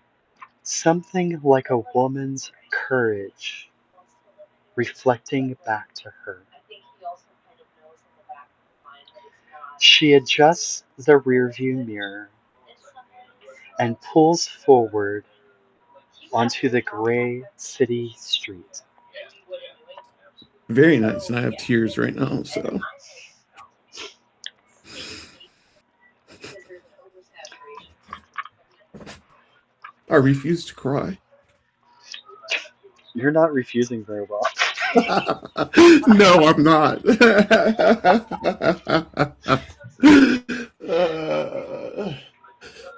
B: something like a woman's courage reflecting back to her. She adjusts the rearview mirror and pulls forward onto the gray city street.
A: very nice. And I have tears right now, so I refuse to cry.
B: You're not refusing very well.
A: No, I'm not. Uh,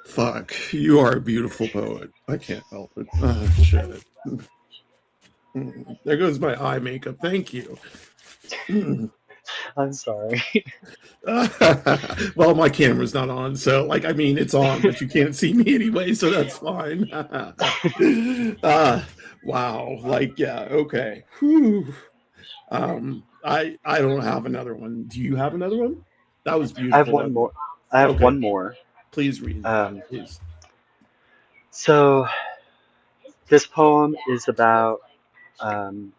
A: fuck, you are a beautiful poet. I can't help it. Oh, shit. There goes my eye makeup. Thank you.
B: I'm sorry.
A: Well, my camera's not on, so like I mean it's on, but you can't see me anyway, so that's fine. Wow, like yeah, okay. Whew. I don't have another one. Do you have another one? That was
B: I have
A: beautiful.
B: one
A: That
B: more. I have
A: okay.
B: one more.
A: Please read.
B: Um,
A: Please.
B: so this poem is about um,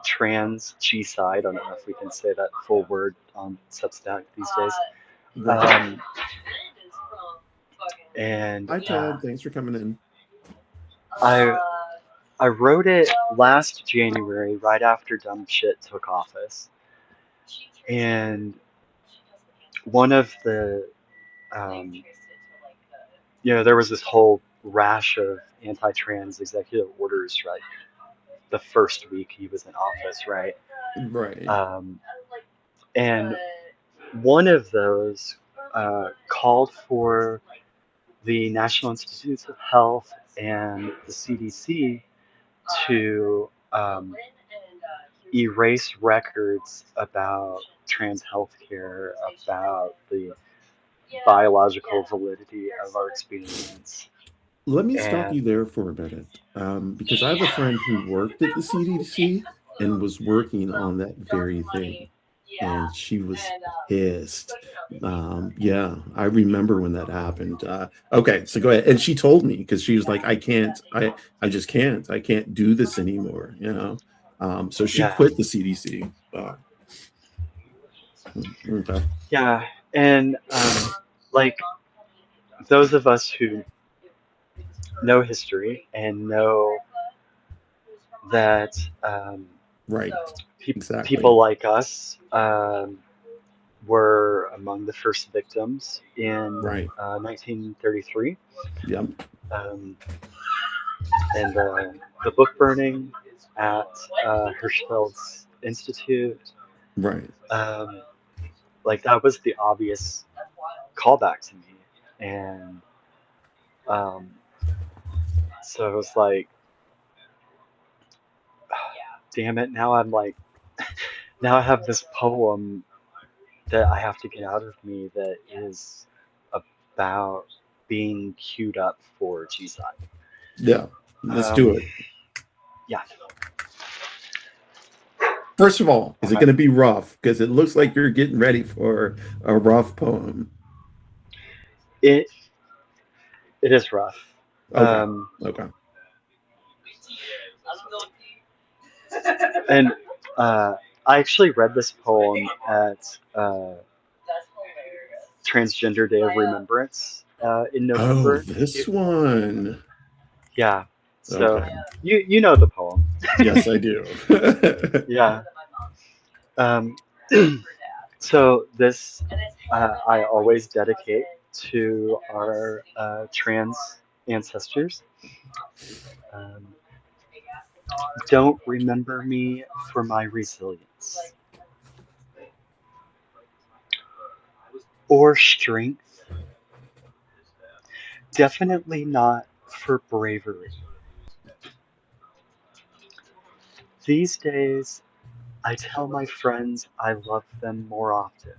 B: trans G-side. I don't know if we can say that full word on Substack these days.
A: Right.
B: Um, and
A: Hi Ted, thanks for coming in.
B: I I wrote it last January, right after Dumb Shit took office, and one of the um, there was this whole rash of anti-trans executive orders, right? The first week he was in office, right?
A: Right.
B: Um, and one of those called for the National Institutes of Health and the CDC to erase records about trans healthcare, about the biological validity of our experience.
A: Let me stop you
B: And
A: there for a minute, because I have a friend who worked at the CDC and was working on that very thing, and she was pissed. Yeah, I remember when that happened. Okay, so go ahead. And she told me because she was like, I just can't. I can't do this anymore, you know? So she
B: yeah,
A: quit the CDC. Okay.
B: yeah. And like those of us who know history and know that
A: Right.
B: people
A: Exactly.
B: like us were among the first victims in
A: Right.
B: 1933,
A: Yep.
B: um, and the book burning at Hirschfeld's Institute.
A: Right.
B: Um, like that was the obvious callback to me, and um, so it was like, damn it! Now I'm like, now I have this poem that I have to get out of me that is about being queued up for G-Side.
A: Yeah. Let's do
B: Um,
A: it.
B: yeah.
A: First of all, is it
B: Uh,
A: going to be rough? Because it looks like you're getting ready for a rough poem.
B: it it is rough.
A: Okay.
B: Um,
A: Okay.
B: and I actually read this poem at Transgender Day of Remembrance in
A: Oh,
B: November.
A: this
B: It,
A: one.
B: yeah. So
A: Okay.
B: you know the poem.
A: Yes, I do.
B: Yeah. Um, so this I always dedicate to our trans ancestors. Um, don't remember me for my resilience or strength. Definitely not for bravery. These days, I tell my friends I love them more often,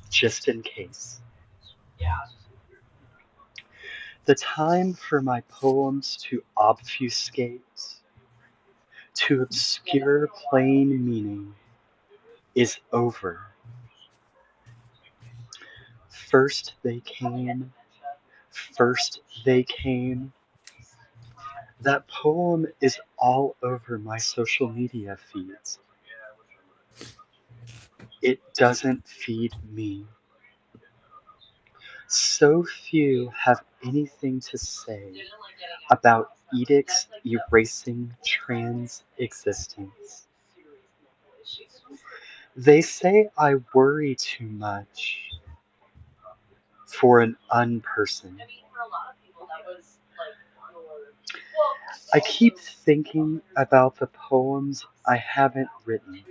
B: just in case. The time for my poems to obfuscate, to obscure plain meaning, is over. First they came, first they came. That poem is all over my social media feeds. It doesn't feed me. So few have anything to say about edicts erasing trans existence. They say I worry too much for an unperson. I keep thinking about the poems I haven't written.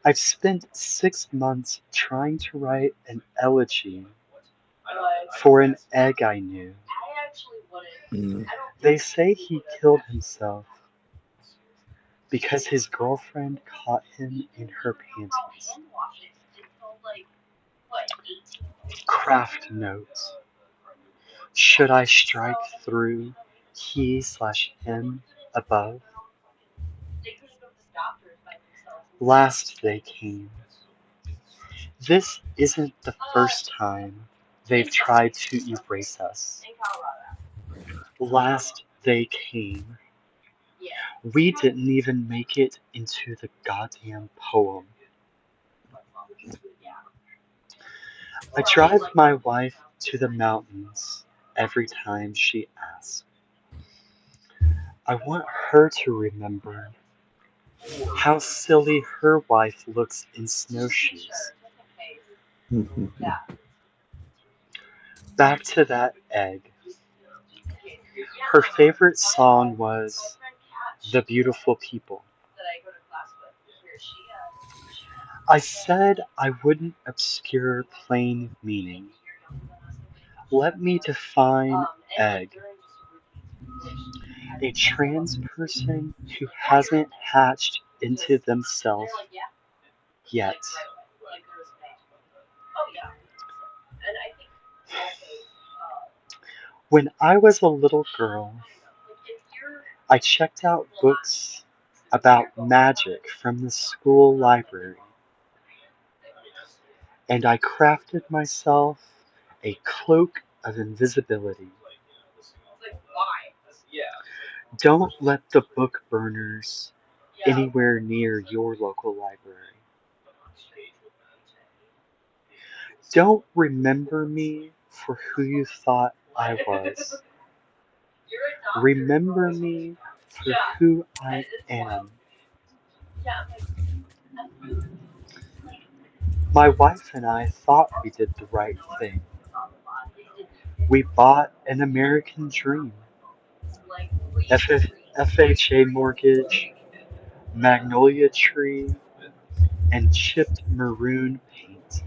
B: I've spent 6 months trying to write an elegy for an egg I knew.
A: Mm,
B: They say he killed himself. because his girlfriend caught him in her panties. Craft notes. Should I strike through he/him above? Last they came. This isn't the first time they've tried to erase us. Last they came. We didn't even make it into the goddamn poem. I drive my wife to the mountains every time she asks. I want her to remember how silly her wife looks in snowshoes. Back to that egg. Her favorite song was The Beautiful People. I said I wouldn't obscure plain meaning. Let me define egg. A trans person who hasn't hatched into themselves yet. When I was a little girl, I checked out books about magic from the school library, and I crafted myself a cloak of invisibility. Don't let the book burners anywhere near your local library. Don't remember me for who you thought I was. Remember me for who I am. My wife and I thought we did the right thing. We bought an American dream. FHA mortgage, magnolia tree, and chipped maroon paint.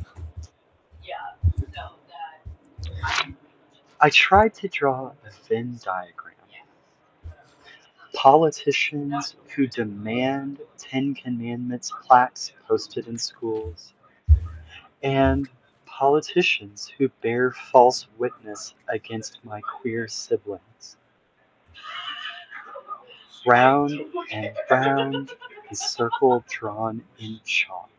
B: I tried to draw a Venn diagram. Politicians who demand Ten Commandments plaques posted in schools, and politicians who bear false witness against my queer siblings. Round and round, a circle drawn in chalk.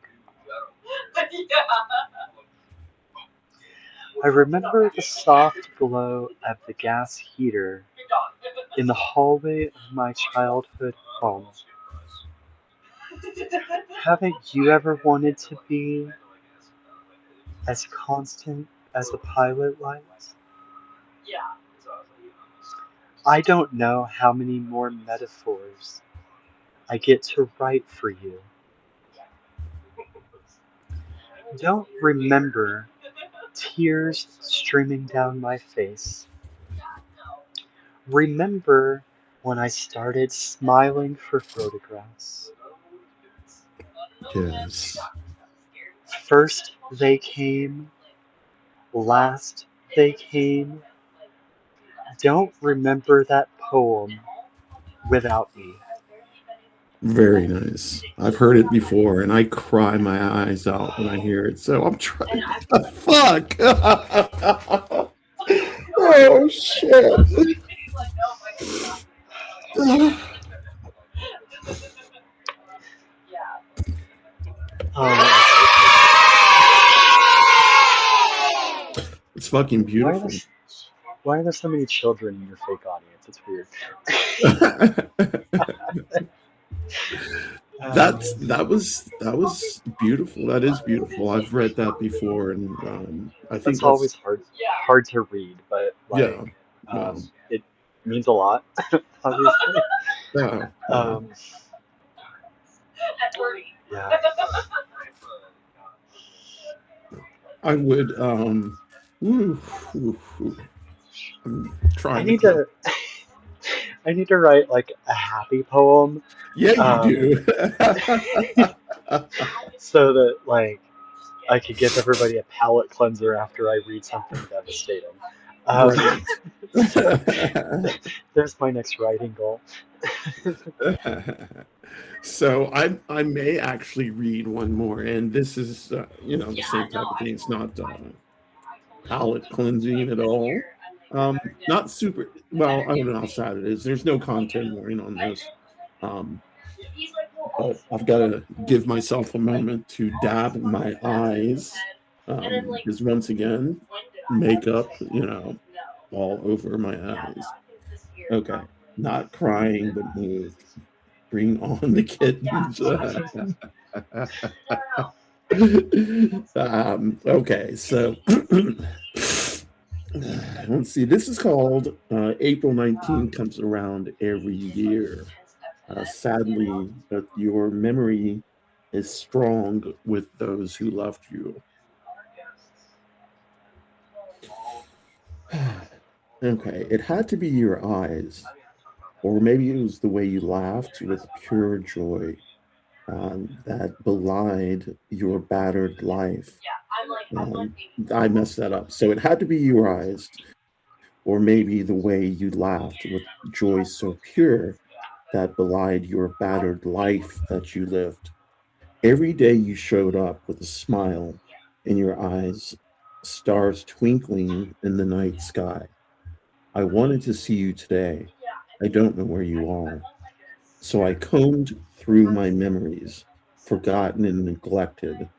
B: I remember the soft glow of the gas heater in the hallway of my childhood home. Haven't you ever wanted to be as constant as a pilot light? I don't know how many more metaphors I get to write for you. Don't remember tears streaming down my face. Remember when I started smiling for photographs.
A: Yes.
B: First they came, last they came. Don't remember that poem without me.
A: Very nice. I've heard it before, and I cry my eyes out when I hear it. So I'm trying. Fuck. Oh shit. It's fucking beautiful.
B: Why are there so many children in your fake audience? It's weird.
A: That was beautiful. That is beautiful. I've read that before, and I think
B: that's always hard to read, but like,
A: yeah.
B: it means a lot, obviously.
A: Yeah.
B: Yeah.
A: I would I'm trying
B: I need to write like a happy poem.
A: Yeah, you do.
B: So that like I could give everybody a palate cleanser after I read something devastating. Um,
A: Right.
B: so there's my next writing goal.
A: So I may actually read one more, and this is the same type of thing. It's not palate cleansing at all. Not super. Well, I don't know how sad it is. There's no content warning on this. Um, but I've got to give myself a moment to dab my eyes, because once again, makeup, all over my eyes. Okay, not crying but moved. Bring on the kittens. Okay, so let's see. This is called April 19 comes around every year. Sadly, but your memory is strong with those who loved you. Okay, it had to be your eyes, or maybe it was the way you laughed with pure joy that belied your battered life. Um, I messed that up. So it had to be your eyes, or maybe the way you laughed with joy so pure that belied your battered life that you lived. Every day you showed up with a smile in your eyes, stars twinkling in the night sky. I wanted to see you today. I don't know where you are. So I combed through my memories, forgotten and neglected.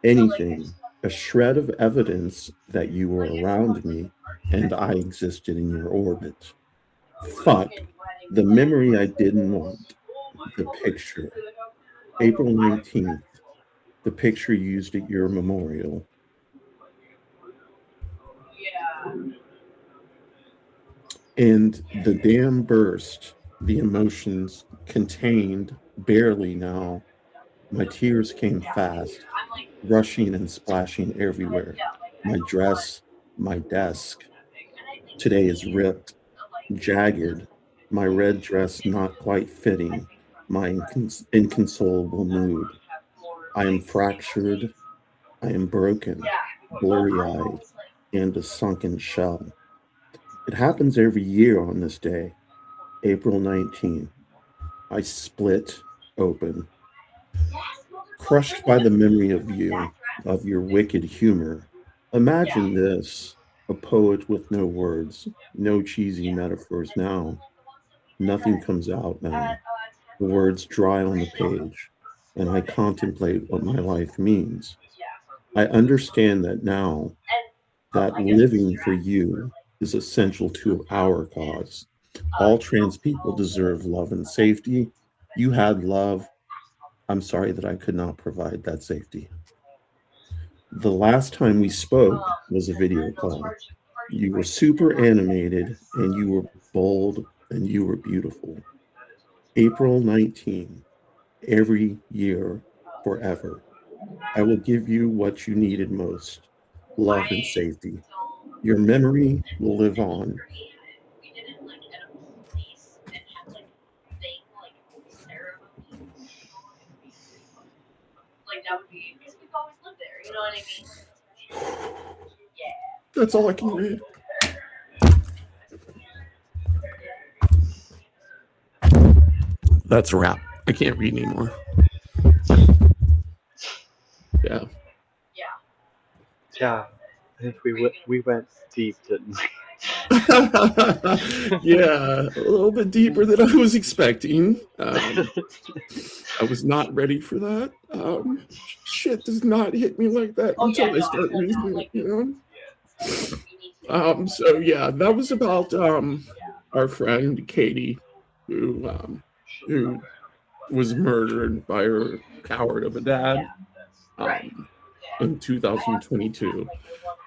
A: Anything, a shred of evidence that you were around me and I existed in your orbit. Fuck, the memory I didn't want, the picture. April 19th, the picture used at your memorial. And the dam burst, the emotions contained barely now. My tears came fast, rushing and splashing everywhere. My dress, my desk. Today is ripped, jagged, my red dress not quite fitting, my inconsolable mood. I am fractured, I am broken, blurry eyed, and a sunken shell. It happens every year on this day, April 19th. I split open, crushed by the memory of you, of your wicked humor. Imagine this, a poet with no words, no cheesy metaphors now. Nothing comes out now. The words dry on the page, and I contemplate what my life means. I understand that now, that living for you is essential to our cause. All trans people deserve love and safety. You had love. I'm sorry that I could not provide that safety. The last time we spoke was a video call. You were super animated and you were bold and you were beautiful. April 19, every year, forever. I will give you what you needed most, love and safety. Your memory will live on. That's all I can read. That's a wrap. I can't read anymore. Yeah.
B: Yeah, I think we went deep, didn't we?
A: Yeah, a little bit deeper than I was expecting. I was not ready for that. Shit does not hit me like that until I start reading it. So yeah, that was about our friend Katie, who was murdered by her coward of a dad in 2022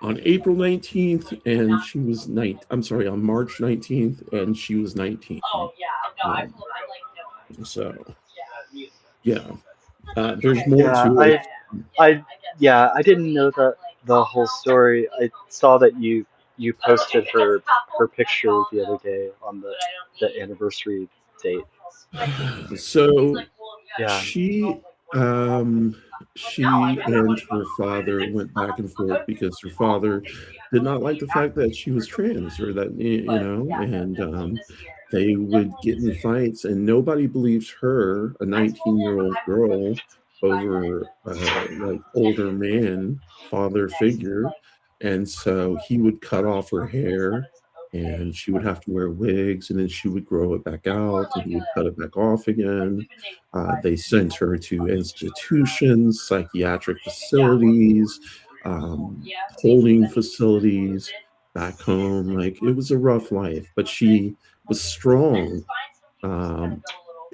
A: on April 19th, and she was I'm sorry, on March 19th, and she was 19. Um, so yeah, there's more
B: Yeah,
A: to it.
B: I, yeah, I didn't know the whole story. I saw that you posted her picture the other day on the anniversary date.
A: So
B: Yeah.
A: she, um, she and her father went back and forth because her father did not like the fact that she was trans or that and they would get in fights and nobody believes her, a 19-year-old girl, over like older man father figure. And so he would cut off her hair and she would have to wear wigs and then she would grow it back out and he would cut it back off again. They sent her to institutions, psychiatric facilities, holding facilities back home. Like it was a rough life, but she was strong um,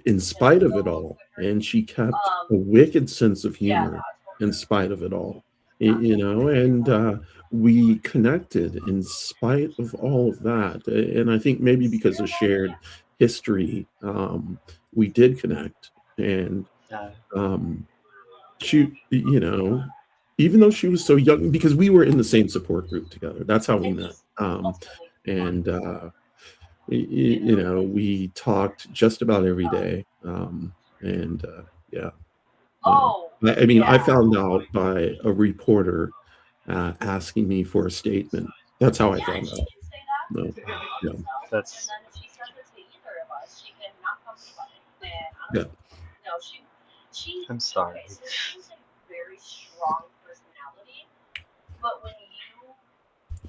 A: in spite of it all. And she kept a wicked sense of humor in spite of it all, and we connected in spite of all of that. And I think maybe because of shared history, we did connect. And
B: Yeah.
A: um, she, even though she was so young, because we were in the same support group together, that's how we met. And we talked just about every day. And yeah. I mean, I found out by a reporter asking me for a statement. That's how I found out. No, yeah,
B: That's
A: yeah,
B: I'm sorry.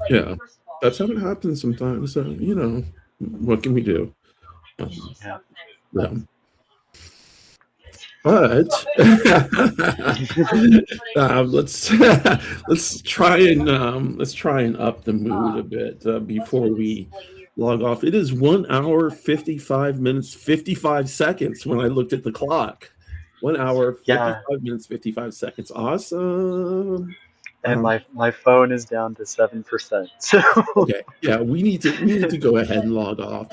A: yeah. That's how it happens sometimes. So, what can we do? Um,
B: Yeah.
A: yeah. But let's let's try and up the mood a bit before we log off. It is 1 hour 55 minutes 55 seconds when I looked at the clock. 1 hour
B: Yeah.
A: 55 minutes 55 seconds. Awesome.
B: And
A: Um,
B: my phone is down to 7%. So
A: Okay, yeah, we need to go ahead and log off.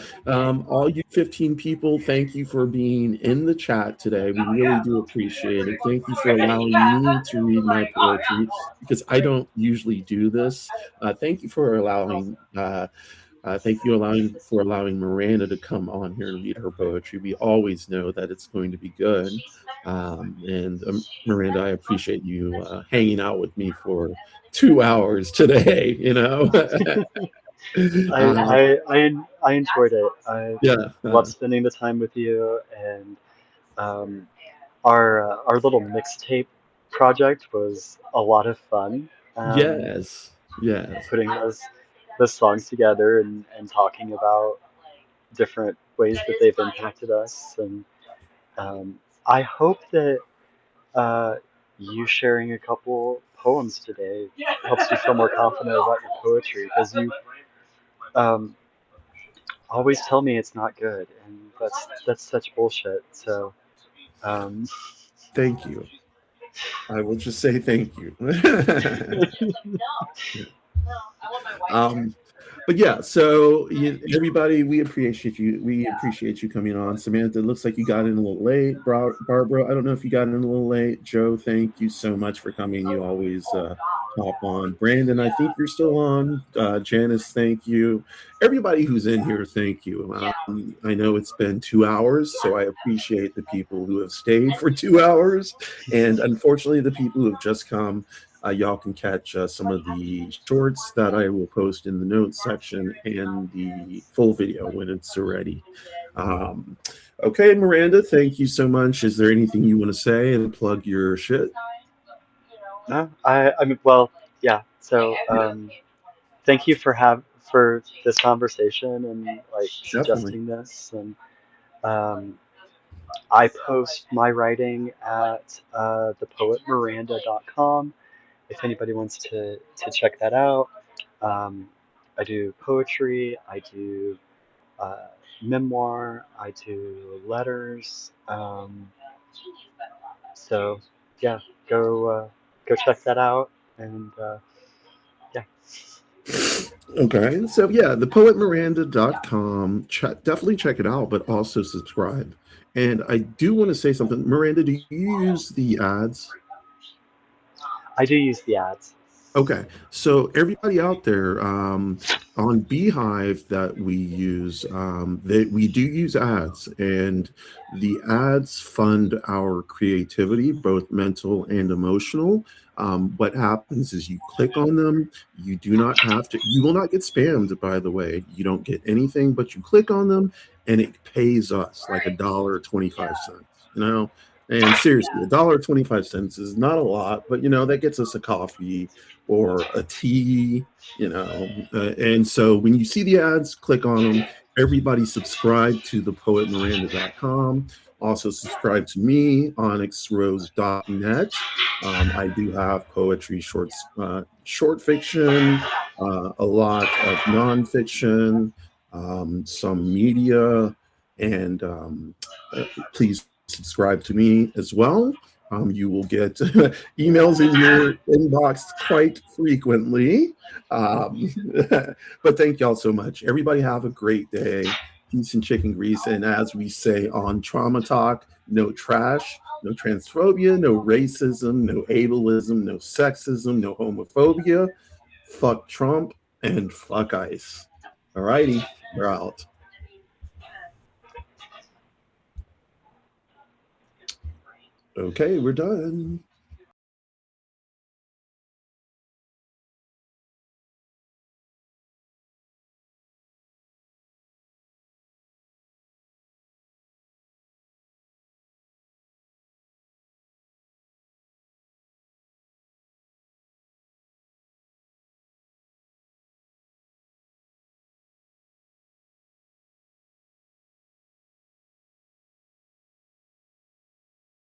A: All you 15 people, thank you for being in the chat today. We really do appreciate it. Thank you for allowing me to read my poetry because I don't usually do this. Thank you for allowing Miranda to come on here and read her poetry. We always know that it's going to be good. And Miranda, I appreciate you hanging out with me for 2 hours today. uh,
B: I enjoyed it. I
A: yeah,
B: love spending the time with you, and um, our little mixtape project was a lot of fun.
A: yes, yes.
B: Putting those songs together and talking about different ways that they've impacted us, and I hope that uh, you sharing a couple poems today helps you feel more confident about your poetry because you um, always tell me it's not good, and that's such bullshit. So um,
A: Thank you. I will just say thank you. um, but yeah, so everybody, we appreciate you. We appreciate you coming on. Samantha, it looks like you got in a little late. Barbara, I don't know if you got in a little late. Joe, thank you so much for coming. You always hop on. Brandon, I think you're still on. Janice, thank you. Everybody who's in here, thank you. I know it's been 2 hours, so I appreciate the people who have stayed for 2 hours. And unfortunately, the people who have just come, y'all can catch some of the shorts that I will post in the notes section and the full video when it's ready. Okay, Miranda, thank you so much. Is there anything you want to say and plug your shit?
B: no, I mean, well, yeah. So thank you for this conversation and like
A: Definitely.
B: suggesting this, and um, I post my writing at thepoetmiranda.com if anybody wants to check that out. Um, I do poetry, I do uh, memoir, I do letters. So yeah, go check that out, and yeah.
A: Okay, so yeah, thepoetmiranda.com. Definitely check it out, but also subscribe. And I do want to say something. Miranda, do you use the ads?
B: I do use the ads.
A: Okay, so everybody out there, on Beehive that we use, that we do use ads, and the ads fund our creativity, both mental and emotional. What happens is you click on them. You do not have to. You will not get spammed, by the way. You don't get anything, but you click on them, and it pays us like $1.25. You know, and seriously, $1.25 is not a lot, but that gets us a coffee or a tea, and so when you see the ads, click on them. Everybody subscribe to thepoetmiranda.com. Also subscribe to me, OnyxRose.net. I do have poetry, short fiction, a lot of nonfiction, some media, and please subscribe to me as well. You will get emails in your inbox quite frequently. Um, but thank y'all so much. Everybody have a great day. Peace and chicken grease. And as we say on Trauma Talk, no trash, no transphobia, no racism, no ableism, no sexism, no homophobia. Fuck Trump and fuck ICE. All righty, we're out. Okay, we're done.